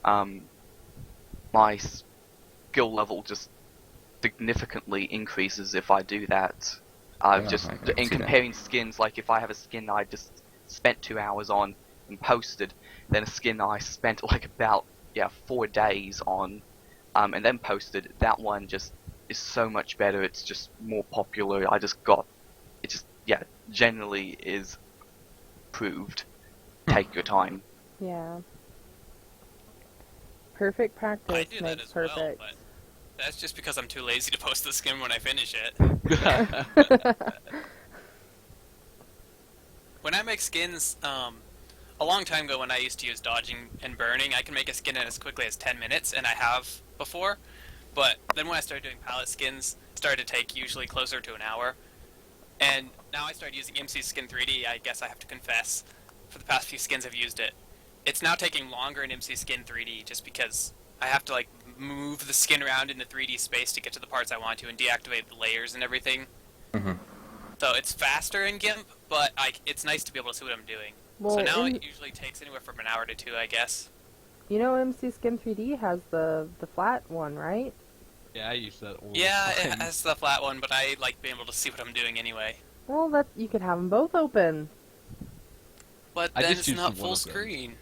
Speaker 4: my skill level just significantly increases if I do that. I've
Speaker 2: Yeah,
Speaker 4: just
Speaker 2: I can
Speaker 4: in
Speaker 2: see that.
Speaker 4: comparing skins, like if I have a skin I just spent 2 hours on and posted, then a skin I spent like about 4 days on and then posted, that one just is so much better. It's just more popular. Generally is proved. Take your time.
Speaker 1: Yeah. Perfect
Speaker 6: I
Speaker 1: practice
Speaker 6: do that
Speaker 1: makes
Speaker 6: as well,
Speaker 1: perfect.
Speaker 6: but that's just because I'm too lazy to post the skin when I finish it. When I make skins, a long time ago when I used to use dodging and burning, I can make a skin in as quickly as 10 minutes, and I have before. But then when I started doing palette skins, it started to take usually closer to an hour. And now I started using MC Skin 3D, I guess I have to confess. For the past few skins I've used it. It's now taking longer in MC Skin 3D just because I have to like move the skin around in the 3D space to get to the parts I want to and deactivate the layers and everything.
Speaker 2: Mm-hmm.
Speaker 6: So it's faster in GIMP, but it's nice to be able to see what I'm doing.
Speaker 1: Well,
Speaker 6: So now it usually takes anywhere from an hour to 2, I guess.
Speaker 1: You know MC Skin 3D has the flat one, right?
Speaker 5: Yeah, I use that all
Speaker 6: Yeah,
Speaker 5: the time.
Speaker 6: it has the flat one, but I like being able to see what I'm doing anyway.
Speaker 1: Well, you could have them both open.
Speaker 6: But
Speaker 5: I
Speaker 6: then
Speaker 5: just
Speaker 6: it's
Speaker 5: use
Speaker 6: not
Speaker 5: one
Speaker 6: full
Speaker 5: of them.
Speaker 6: screen.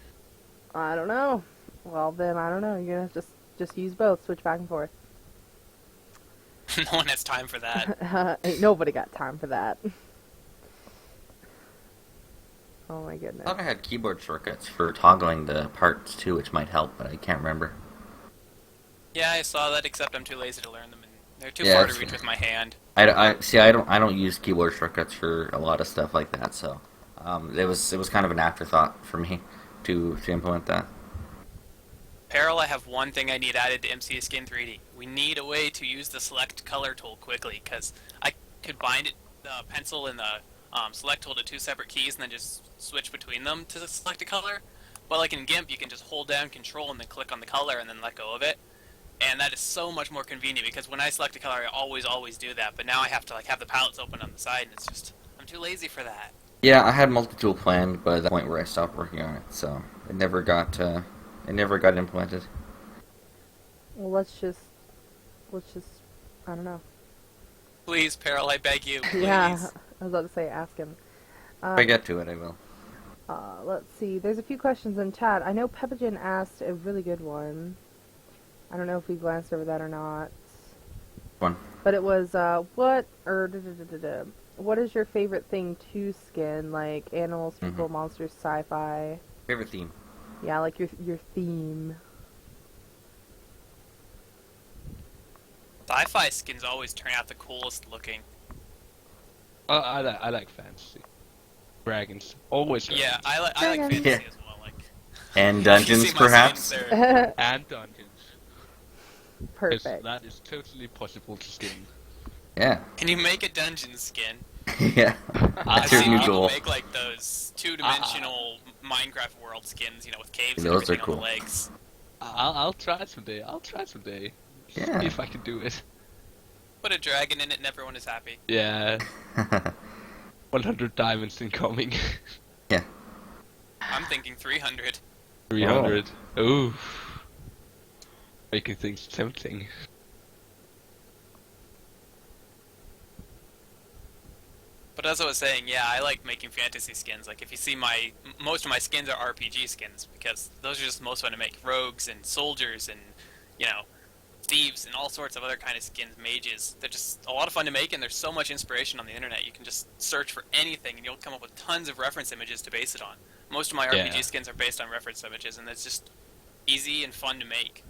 Speaker 1: I don't know. Well, then I don't know. You're gonna have to just use both, switch back and forth.
Speaker 6: No one has time for that.
Speaker 1: Ain't nobody got time for that. Oh my
Speaker 2: I
Speaker 1: goodness.
Speaker 2: thought I had keyboard shortcuts for toggling the parts too, which might help, but I can't remember.
Speaker 6: Yeah, I saw that, except I'm too lazy to learn them, and they're too
Speaker 2: Yeah,
Speaker 6: far to
Speaker 2: that's
Speaker 6: reach
Speaker 2: fair.
Speaker 6: with my hand.
Speaker 2: I don't use keyboard shortcuts for a lot of stuff like that, so It was kind of an afterthought for me to implement that.
Speaker 6: Peril, I have one thing I need added to MC Skin 3D. We need a way to use the select color tool quickly, because I could bind it, the pencil and the select tool to two separate keys and then just switch between them to select a color. But like in GIMP, you can just hold down Control and then click on the color and then let go of it. And that is so much more convenient, because when I select a color, I always do that. But now I have to like have the palettes open on the side, and it's just, I'm too lazy for that.
Speaker 2: Yeah, I had multi-tool planned, but at the point where I stopped working on it, so it never got implemented.
Speaker 1: Well, let's just, I don't know.
Speaker 6: Please, Peril, I beg you. Please.
Speaker 1: Yeah, I was about to say, ask him.
Speaker 2: If I get to it, I will.
Speaker 1: Let's see. There's a few questions in chat. I know Peppagen asked a really good one. I don't know if we glanced over that or not.
Speaker 2: One.
Speaker 1: But it was, what is your favorite thing to skin? Like animals, people, monsters, sci-fi?
Speaker 2: Favorite theme?
Speaker 1: Yeah, like your theme.
Speaker 6: Sci-fi skins always turn out the coolest looking.
Speaker 5: I like fantasy. Dragons. Always dragons.
Speaker 6: Yeah, I like
Speaker 1: Dragons.
Speaker 6: fantasy
Speaker 2: Yeah.
Speaker 6: as well. Like,
Speaker 2: And
Speaker 6: you
Speaker 2: dungeons,
Speaker 6: see my
Speaker 2: perhaps?
Speaker 6: skins there.
Speaker 5: And dungeons. 'Cause
Speaker 1: Perfect.
Speaker 5: that is totally possible to skin.
Speaker 2: Yeah.
Speaker 6: Can you make a dungeon skin?
Speaker 2: Yeah.
Speaker 6: I've
Speaker 2: That's your
Speaker 6: seen
Speaker 2: new
Speaker 6: people
Speaker 2: goal.
Speaker 6: make like those two-dimensional Minecraft world skins, with caves
Speaker 2: Those
Speaker 6: and
Speaker 2: are
Speaker 6: everything on
Speaker 2: cool.
Speaker 6: the legs.
Speaker 5: I'll try someday.
Speaker 2: Yeah.
Speaker 5: See if I can do it.
Speaker 6: Put a dragon in it and everyone is happy.
Speaker 5: Yeah. 100 diamonds incoming.
Speaker 2: Yeah.
Speaker 6: I'm thinking 300.
Speaker 5: 300. Ooh. Making things tempting.
Speaker 6: But as I was saying, yeah, I like making fantasy skins. Like, if you see most of my skins are RPG skins, because those are just the most fun to make. Rogues and soldiers and, thieves and all sorts of other kind of skins, mages. They're just a lot of fun to make, and there's so much inspiration on the internet. You can just search for anything, and you'll come up with tons of reference images to base it on. Most of my RPG skins are based on reference images, and it's just easy and fun to make.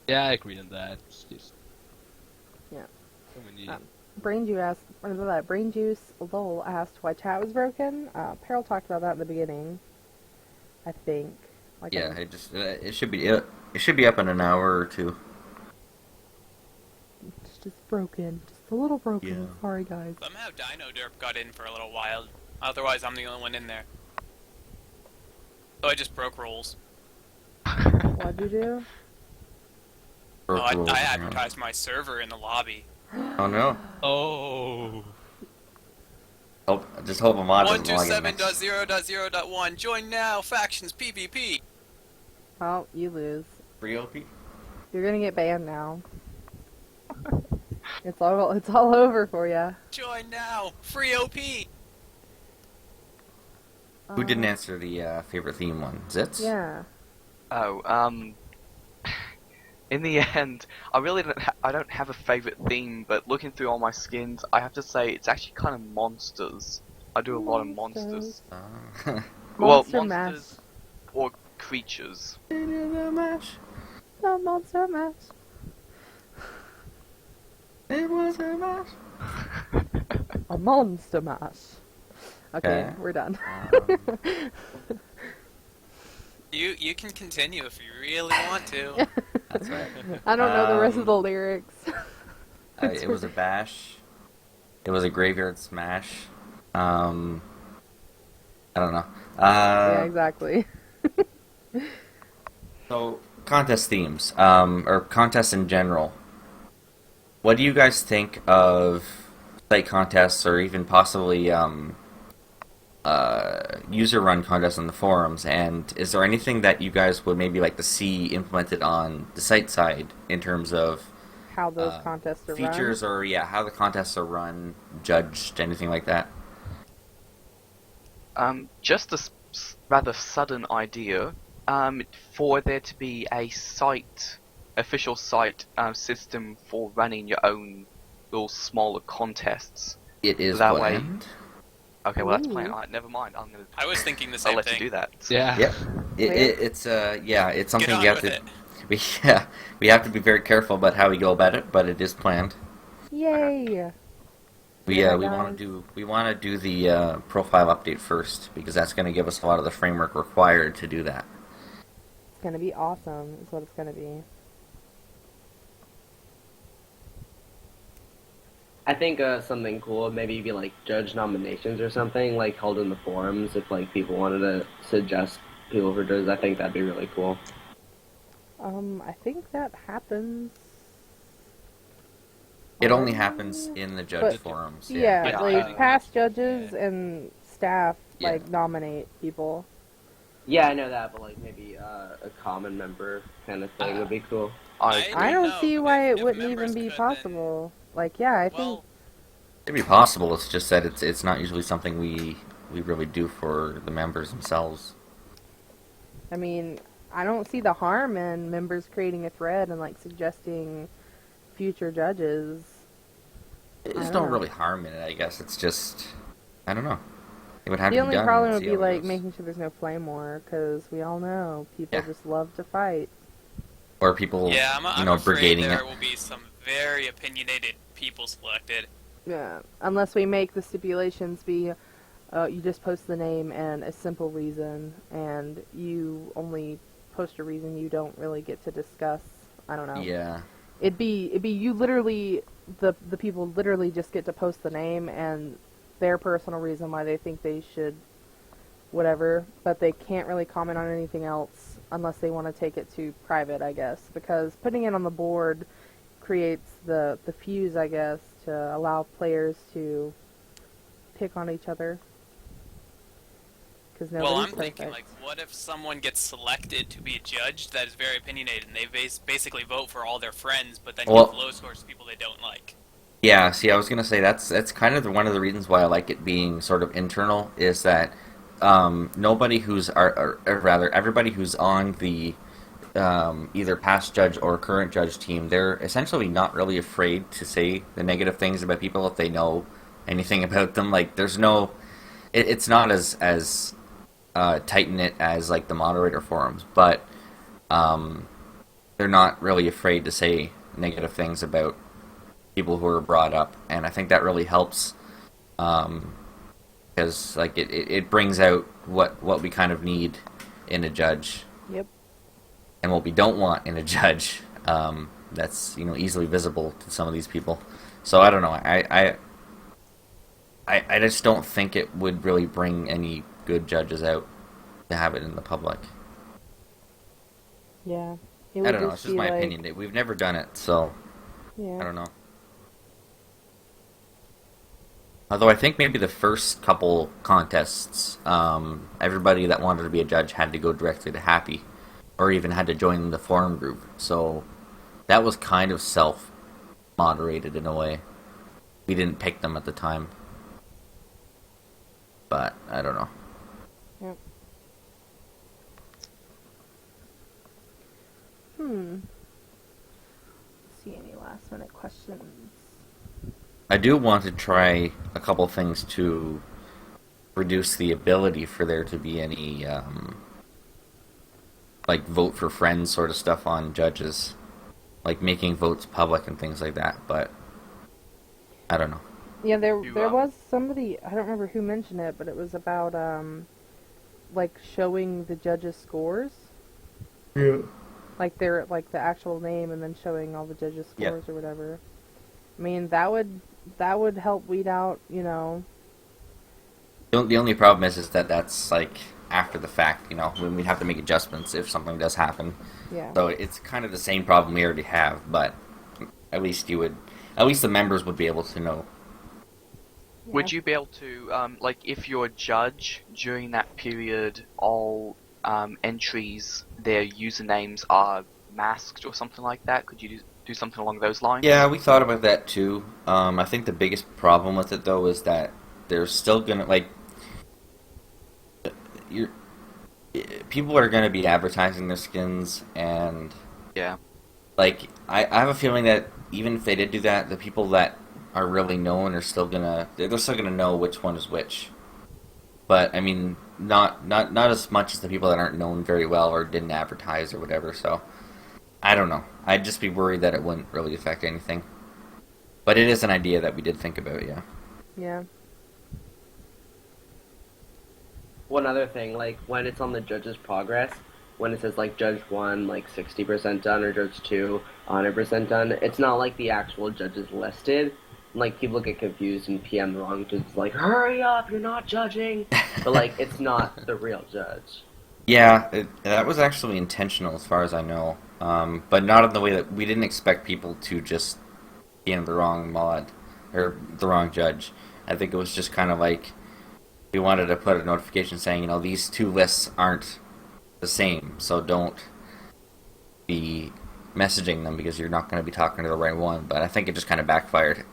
Speaker 5: Yeah, I agree on that. It's just...
Speaker 1: Yeah.
Speaker 5: So many...
Speaker 1: Brain Juice Lol asked why chat was broken. Peril talked about that in the beginning, I think.
Speaker 2: Yeah, it should be up in an hour or two.
Speaker 1: It's just broken, just a little broken.
Speaker 2: Yeah.
Speaker 1: Sorry, guys.
Speaker 6: Somehow Dino Derp got in for a little while. Otherwise, I'm the only one in there. So I just broke rules.
Speaker 1: What'd you do?
Speaker 6: I advertised my server in the lobby.
Speaker 2: Oh no.
Speaker 5: Oh.
Speaker 2: Just hope a mod doesn't log in.
Speaker 6: 127.0.0.1. Join now. Factions PvP.
Speaker 1: Well, you lose.
Speaker 2: Free OP?
Speaker 1: You're gonna get banned now. It's all over for you.
Speaker 6: Join now. Free OP.
Speaker 2: Who didn't answer the favorite theme one? Zitz?
Speaker 1: Yeah.
Speaker 4: Oh, in the end, I don't have a favorite theme, but looking through all my skins, I have to say it's actually kind of monsters. I do a lot of monsters.
Speaker 1: Monster
Speaker 4: Well,
Speaker 1: Mash.
Speaker 4: monsters or creatures.
Speaker 1: The Monster Mash.
Speaker 2: It was a mash.
Speaker 1: A Monster Mash. Okay,
Speaker 2: Okay.
Speaker 1: we're done.
Speaker 6: You can continue if you really want to.
Speaker 2: That's right.
Speaker 1: I don't know the rest of the lyrics.
Speaker 2: It was a bash. It was a graveyard smash. I don't know.
Speaker 1: Yeah, exactly.
Speaker 2: So, contest themes, or contests in general. What do you guys think of site contests, or even possibly user-run contests on the forums? And is there anything that you guys would maybe like to see implemented on the site side in terms of
Speaker 1: How those contests are
Speaker 2: features,
Speaker 1: run.
Speaker 2: or how the contests are run, judged, anything like that?
Speaker 4: Just a rather sudden idea, for there to be a official site system for running your own little smaller contests.
Speaker 2: It is
Speaker 4: That way-
Speaker 2: planned.
Speaker 4: Okay, well that's
Speaker 1: Ooh.
Speaker 4: planned. Alright, never mind.
Speaker 6: I was thinking the
Speaker 4: I'll
Speaker 6: same
Speaker 4: let
Speaker 6: thing.
Speaker 4: you do that.
Speaker 5: Yeah.
Speaker 2: Yep.
Speaker 1: Wait.
Speaker 2: It's
Speaker 6: Get
Speaker 2: something
Speaker 6: on
Speaker 2: you have
Speaker 6: with
Speaker 2: to.
Speaker 6: it.
Speaker 2: We have to be very careful about how we go about it, but it is planned.
Speaker 1: Yay!
Speaker 2: We
Speaker 1: Yeah,
Speaker 2: we
Speaker 1: guys.
Speaker 2: want to do the profile update first because that's going to give us a lot of the framework required to do that.
Speaker 1: It's gonna be awesome. Is what it's gonna be.
Speaker 3: I think something cool would maybe be like judge nominations or something, like held in the forums if like people wanted to suggest people for judges. I think that'd be really cool.
Speaker 1: I think that happens.
Speaker 2: It only
Speaker 1: already,
Speaker 2: happens in the judge
Speaker 1: but
Speaker 2: forums.
Speaker 1: yeah,
Speaker 4: Yeah,
Speaker 1: like
Speaker 4: I-
Speaker 1: past judges and staff
Speaker 2: Yeah.
Speaker 1: like nominate people.
Speaker 3: Yeah, I know that, but like maybe a common member kind of thing would be cool.
Speaker 4: I
Speaker 1: I don't
Speaker 6: know,
Speaker 1: see
Speaker 6: but
Speaker 1: why it
Speaker 6: if
Speaker 1: wouldn't even
Speaker 6: members
Speaker 1: be
Speaker 6: could, then-
Speaker 1: possible. Like, yeah, I think
Speaker 6: Well,
Speaker 2: It'd be possible. It's just that it's not usually something we really do for the members themselves.
Speaker 1: I mean, I don't see the harm in members creating a thread and like suggesting future judges.
Speaker 2: It's
Speaker 1: I
Speaker 2: no
Speaker 1: don't know.
Speaker 2: really harm in it. I guess it's just I don't know. It would have
Speaker 1: The
Speaker 2: to be
Speaker 1: only
Speaker 2: done
Speaker 1: problem
Speaker 2: and
Speaker 1: would
Speaker 2: see
Speaker 1: be
Speaker 2: how it
Speaker 1: like
Speaker 2: goes.
Speaker 1: making sure there's no flame war, because we all know people
Speaker 2: Yeah.
Speaker 1: just love to fight.
Speaker 2: Or people,
Speaker 6: yeah, I'm afraid
Speaker 2: brigading
Speaker 6: there
Speaker 2: it.
Speaker 6: will be some very opinionated people selected.
Speaker 1: Yeah, unless we make the stipulations be, you just post the name and a simple reason, and you only post a reason you don't really get to discuss. I don't know.
Speaker 2: Yeah.
Speaker 1: It'd be you literally the people literally just get to post the name and their personal reason why they think they should whatever, but they can't really comment on anything else unless they want to take it to private, I guess, because putting it on the board creates the fuse, I guess, to allow players to pick on each other. Because
Speaker 6: Well,
Speaker 1: nobody's
Speaker 6: I'm
Speaker 1: perfect.
Speaker 6: thinking, like, what if someone gets selected to be a judge that is very opinionated, and they basically vote for all their friends, but then
Speaker 2: Well-
Speaker 6: give low scores to people they don't like?
Speaker 2: Yeah, see, I was gonna say that's kind of one of the reasons why I like it being sort of internal is that nobody who's or rather everybody who's on the either past judge or current judge team, they're essentially not really afraid to say the negative things about people if they know anything about them. Like, there's no, it's not as tight knit as like the moderator forums, but they're not really afraid to say negative things about people who are brought up, and I think that really helps because like it brings out what we kind of need in a judge
Speaker 1: Yep.
Speaker 2: and what we don't want in a judge. That's easily visible to some of these people. So I don't know. I just don't think it would really bring any good judges out to have it in the public.
Speaker 1: Yeah. It
Speaker 2: I
Speaker 1: would
Speaker 2: don't know. It's just
Speaker 1: be
Speaker 2: my
Speaker 1: like-
Speaker 2: opinion. We've never done it, so
Speaker 1: Yeah.
Speaker 2: I don't know. Although I think maybe the first couple contests, everybody that wanted to be a judge had to go directly to Happy, or even had to join the forum group. So that was kind of self-moderated in a way. We didn't pick them at the time. But I don't know.
Speaker 1: Yep. See any last minute questions?
Speaker 2: I do want to try a couple things to reduce the ability for there to be any like vote for friends sort of stuff on judges, like making votes public and things like that. But I don't know.
Speaker 1: Yeah, there
Speaker 4: You,
Speaker 1: was somebody, I don't remember who mentioned it, but it was about like showing the judges' scores.
Speaker 2: Yeah.
Speaker 1: Like their the actual name and then showing all the judges'
Speaker 2: Yeah.
Speaker 1: scores or whatever. I mean, that would help weed out,
Speaker 2: The only problem is that that's like after the fact, when we'd have to make adjustments if something does happen.
Speaker 1: yeah.
Speaker 2: So it's kind of the same problem we already have, but at least the members would be able to know.
Speaker 4: Would you be able to, like, if you're a judge during that period, all entries, their usernames are masked or something like that? Could you do something along those lines?
Speaker 2: Yeah, we thought about that too. I think the biggest problem with it though is that there's still gonna people are gonna be advertising their skins, and
Speaker 4: Yeah.
Speaker 2: like I have a feeling that even if they did do that, the people that are really known are still they're still gonna know which one is which. But I mean, not as much as the people that aren't known very well or didn't advertise or whatever. So I don't know. I'd just be worried that it wouldn't really affect anything. But it is an idea that we did think about, yeah.
Speaker 1: Yeah.
Speaker 3: One other thing, like when it's on the judge's progress, when it says like judge 1 like 60% done or judge 2 100% done, it's not like the actual judge is listed. Like people get confused and PM the wrong judge. It's like, hurry up, you're not judging. But like it's not the real judge.
Speaker 2: Yeah, that was actually intentional as far as I know. But not in the way that we didn't expect people to just be in the wrong mod or the wrong judge. I think it was just kind of like we wanted to put a notification saying, these two lists aren't the same, so don't be messaging them because you're not going to be talking to the right one. But I think it just kind of backfired.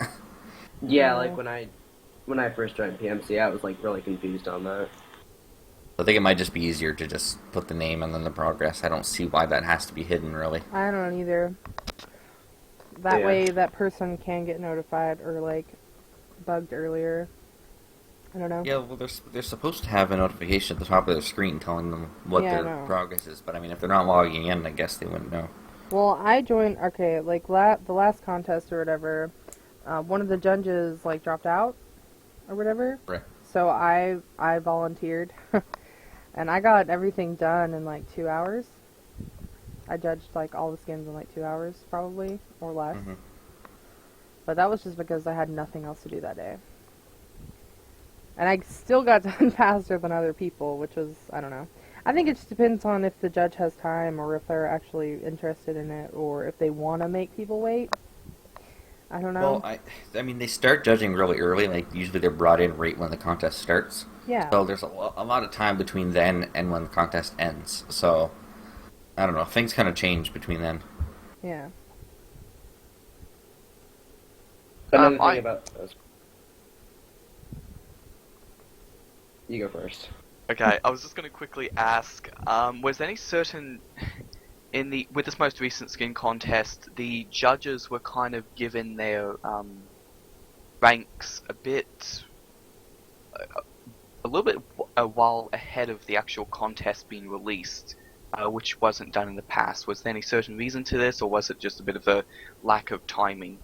Speaker 3: Yeah, like when I first joined PMC, I was like really confused on that.
Speaker 2: I think it might just be easier to just put the name and then the progress. I don't see why that has to be hidden, really.
Speaker 1: I don't either. That
Speaker 3: Yeah.
Speaker 1: way that person can get notified or, like, bugged earlier. I don't know.
Speaker 2: Yeah, well, they're supposed to have a notification at the top of their screen telling them what
Speaker 1: Yeah, I
Speaker 2: their
Speaker 1: know.
Speaker 2: progress is. But, I mean, if they're not logging in, I guess they wouldn't know.
Speaker 1: Well, I joined, okay, like, the last contest or whatever, one of the judges, like, dropped out or whatever.
Speaker 2: Right.
Speaker 1: So I volunteered. And I got everything done in, like, 2 hours. I judged, like, all the skins in, like, 2 hours, probably, or less.
Speaker 2: Mm-hmm.
Speaker 1: But that was just because I had nothing else to do that day. And I still got done faster than other people, which was, I don't know. I think it just depends on if the judge has time or if they're actually interested in it or if they want to make people wait. I don't know.
Speaker 2: Well, I mean, they start judging really early. Like, usually they're brought in right when the contest starts.
Speaker 1: Yeah.
Speaker 2: So there's a lot of time between then and when the contest ends. So, I don't know. Things kind of change between then.
Speaker 1: Yeah.
Speaker 3: Another
Speaker 4: I-
Speaker 3: thing about you go first.
Speaker 4: Okay, I was just going to quickly ask, was there any certain with this most recent skin contest, the judges were kind of given their ranks a little bit a while ahead of the actual contest being released, which wasn't done in the past. Was there any certain reason to this, or was it just a bit of a lack of timing?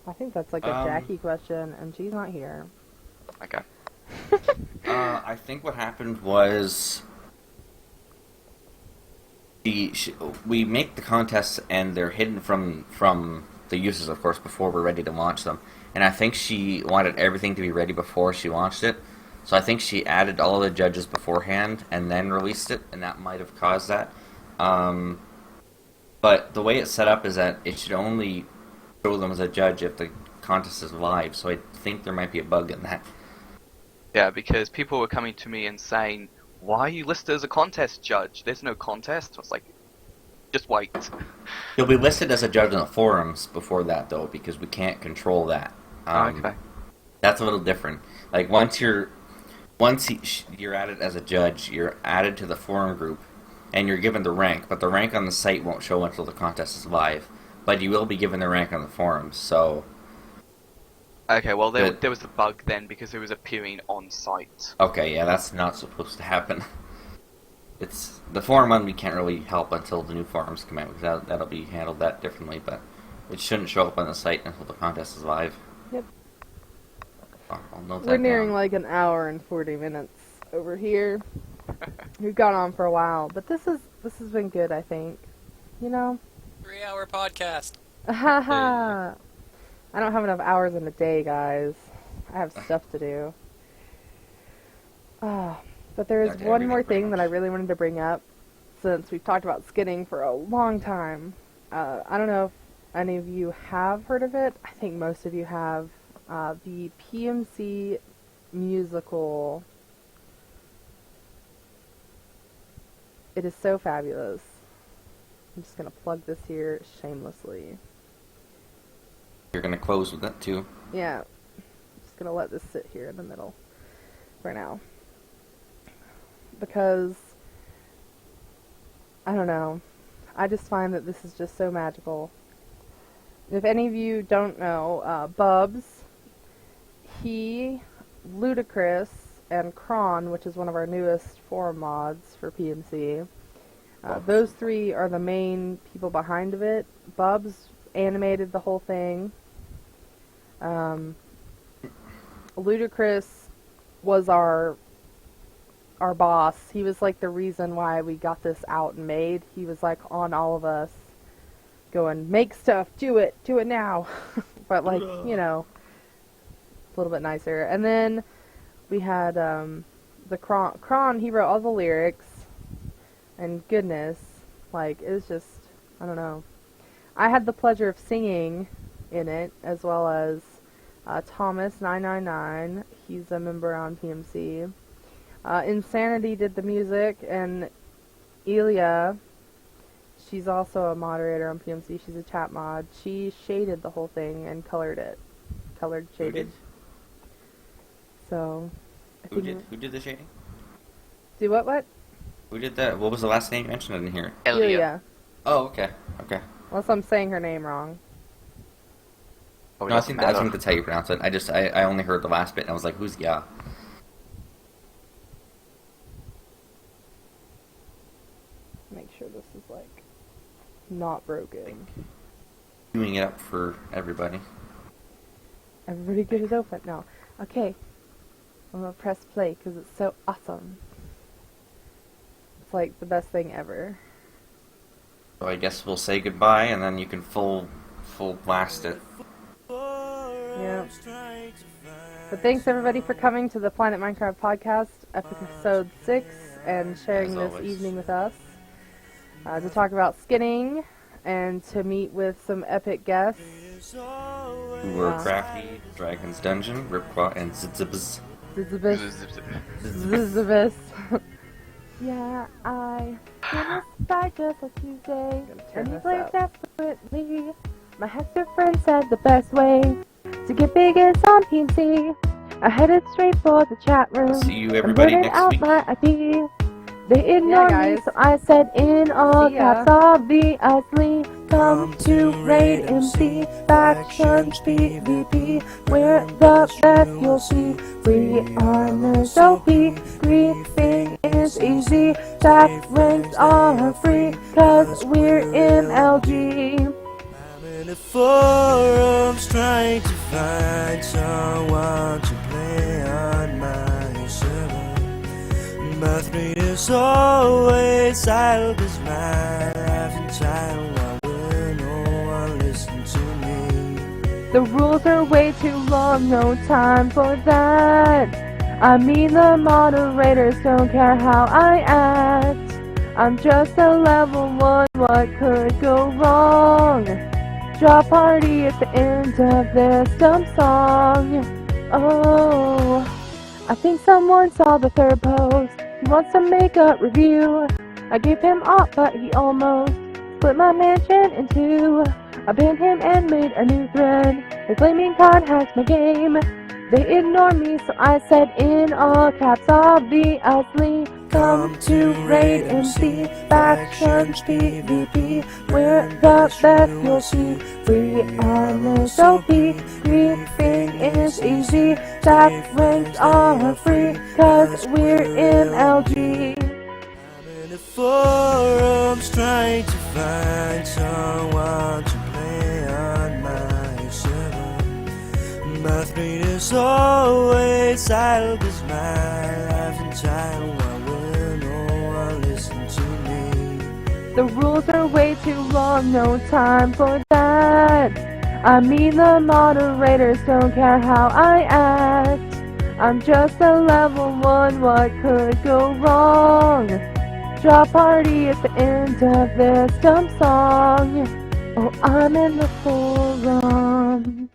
Speaker 1: I think that's like a Jackie question, and she's not here.
Speaker 4: Okay.
Speaker 2: I think what happened was we make the contests and they're hidden from the users, of course, before we're ready to launch them. And I think she wanted everything to be ready before she launched it. So I think she added all the judges beforehand and then released it, and that might have caused that. But the way it's set up is that it should only show them as a judge if the contest is live. So I think there might be a bug in that.
Speaker 4: Yeah, because people were coming to me and saying, "Why are you listed as a contest judge? There's no contest." I was like, "Just wait."
Speaker 2: You'll be listed as a judge in the forums before that, though, because we can't control that.
Speaker 4: Okay.
Speaker 2: That's a little different. Like once you're added as a judge, you're added to the forum group, and you're given the rank. But the rank on the site won't show until the contest is live. But you will be given the rank on the forums. So.
Speaker 4: Okay, well there was the bug then because it was appearing on site.
Speaker 2: Okay, yeah, that's not supposed to happen. It's the forum one we can't really help until the new forums come out because that'll be handled that differently. But it shouldn't show up on the site until the contest is live.
Speaker 1: Yep.
Speaker 2: I'll note that
Speaker 1: We're nearing
Speaker 2: down.
Speaker 1: like an hour and 40 minutes over here. We've gone on for a while, but this has been good, I think.
Speaker 6: 3-hour podcast.
Speaker 1: Haha. I don't have enough hours in a day, guys. I have stuff to do. But there is
Speaker 2: Okay,
Speaker 1: one
Speaker 2: we
Speaker 1: more
Speaker 2: got pretty
Speaker 1: thing that I really wanted to bring up, since we've talked about skinning for a long time. I don't know if any of you have heard of it. I think most of you have. The PMC musical. It is so fabulous. I'm just going to plug this here shamelessly.
Speaker 2: You're gonna close with that too.
Speaker 1: Yeah. Just gonna let this sit here in the middle for now. Because, I don't know, I just find that this is just so magical. If any of you don't know, Bubs, he, Ludacris, and Kron, which is one of our newest forum mods for PMC, those three are the main people behind of it. Bubs animated the whole thing. Ludacris was our boss. He was like the reason why we got this out and made. He was like on all of us, going, make stuff, do it now. But like, you know, a little bit nicer. And then we had the Kron, he wrote all the lyrics, and goodness, like, it was just, I don't know. I had the pleasure of singing in it, as well as Thomas 999, he's a member on PMC. Insanity did the music, and Elia, she's also a moderator on PMC, she's a chat mod. She shaded the whole thing and colored it. Colored, shaded. So,
Speaker 2: Who did the shading?
Speaker 1: Do what?
Speaker 2: Who did that? What was the last name you mentioned? I didn't hear it.
Speaker 1: Elia.
Speaker 2: Oh, okay.
Speaker 1: Unless I'm saying her name wrong.
Speaker 4: Oh,
Speaker 2: No, I think that's how you pronounce it. I only heard the last bit and I was like, who's Ya?
Speaker 1: Make sure this is like not broken.
Speaker 2: Doing it up for everybody.
Speaker 1: Everybody get it open now. Okay. I'm gonna press play because it's so awesome. It's like the best thing ever.
Speaker 2: So I guess we'll say goodbye and then you can full blast it.
Speaker 1: Yeah. But thanks everybody for coming to the Planet Minecraft podcast, episode 6, and sharing
Speaker 2: As
Speaker 1: this
Speaker 2: always.
Speaker 1: evening with us to talk about skinning and to meet with some epic guests.
Speaker 2: Who were Crafty, Dragon's Dungeon, Ripquat, and Zitzibs.
Speaker 1: Elizabeth. Yeah, I finished by just a Tuesday, and we played desperately. My Hester friend said the best way to get big is on PNC. I headed straight for the chat room.
Speaker 2: See you everybody
Speaker 1: and
Speaker 2: next
Speaker 1: out
Speaker 2: week.
Speaker 1: my IP. They ignored me, guys. so I said in all
Speaker 6: See ya.
Speaker 1: caps, obviously. Come to raid MC, factions PvP. We're the best you'll see. We are the OP. Griefing is easy. Stack ranks are free, cause we're MLG.
Speaker 8: I'm in the forums trying to find someone to play on my server. My threat is always silent as my laughing child. Why will no one listen to me?
Speaker 1: The rules are way too long, no time for that. I mean the moderators don't care how I act. I'm just a level 1, what could go wrong? Draw party at the end of this dumb song. Oh, I think someone saw the third post. He wants to make a review. I gave him up, but he almost split my mansion in two. I banned him and made a new thread. The flaming con hacked my game. They ignored me, so I said in all caps, obviously. Come to raid MC, factions PvP. We're the best you'll see. We are the OP. Griefing is easy. Stack ranks are free, cause we're MLG.
Speaker 8: I'm in the forums trying to find someone to play on my server. My threat is always silent as my laughing child. Why will no one listen to me?
Speaker 1: The rules are way too long, no time for that. I mean the moderators don't care how I act. I'm just a level 1, what could go wrong? Draw party at the end of this dumb song. Oh, I'm in the forum.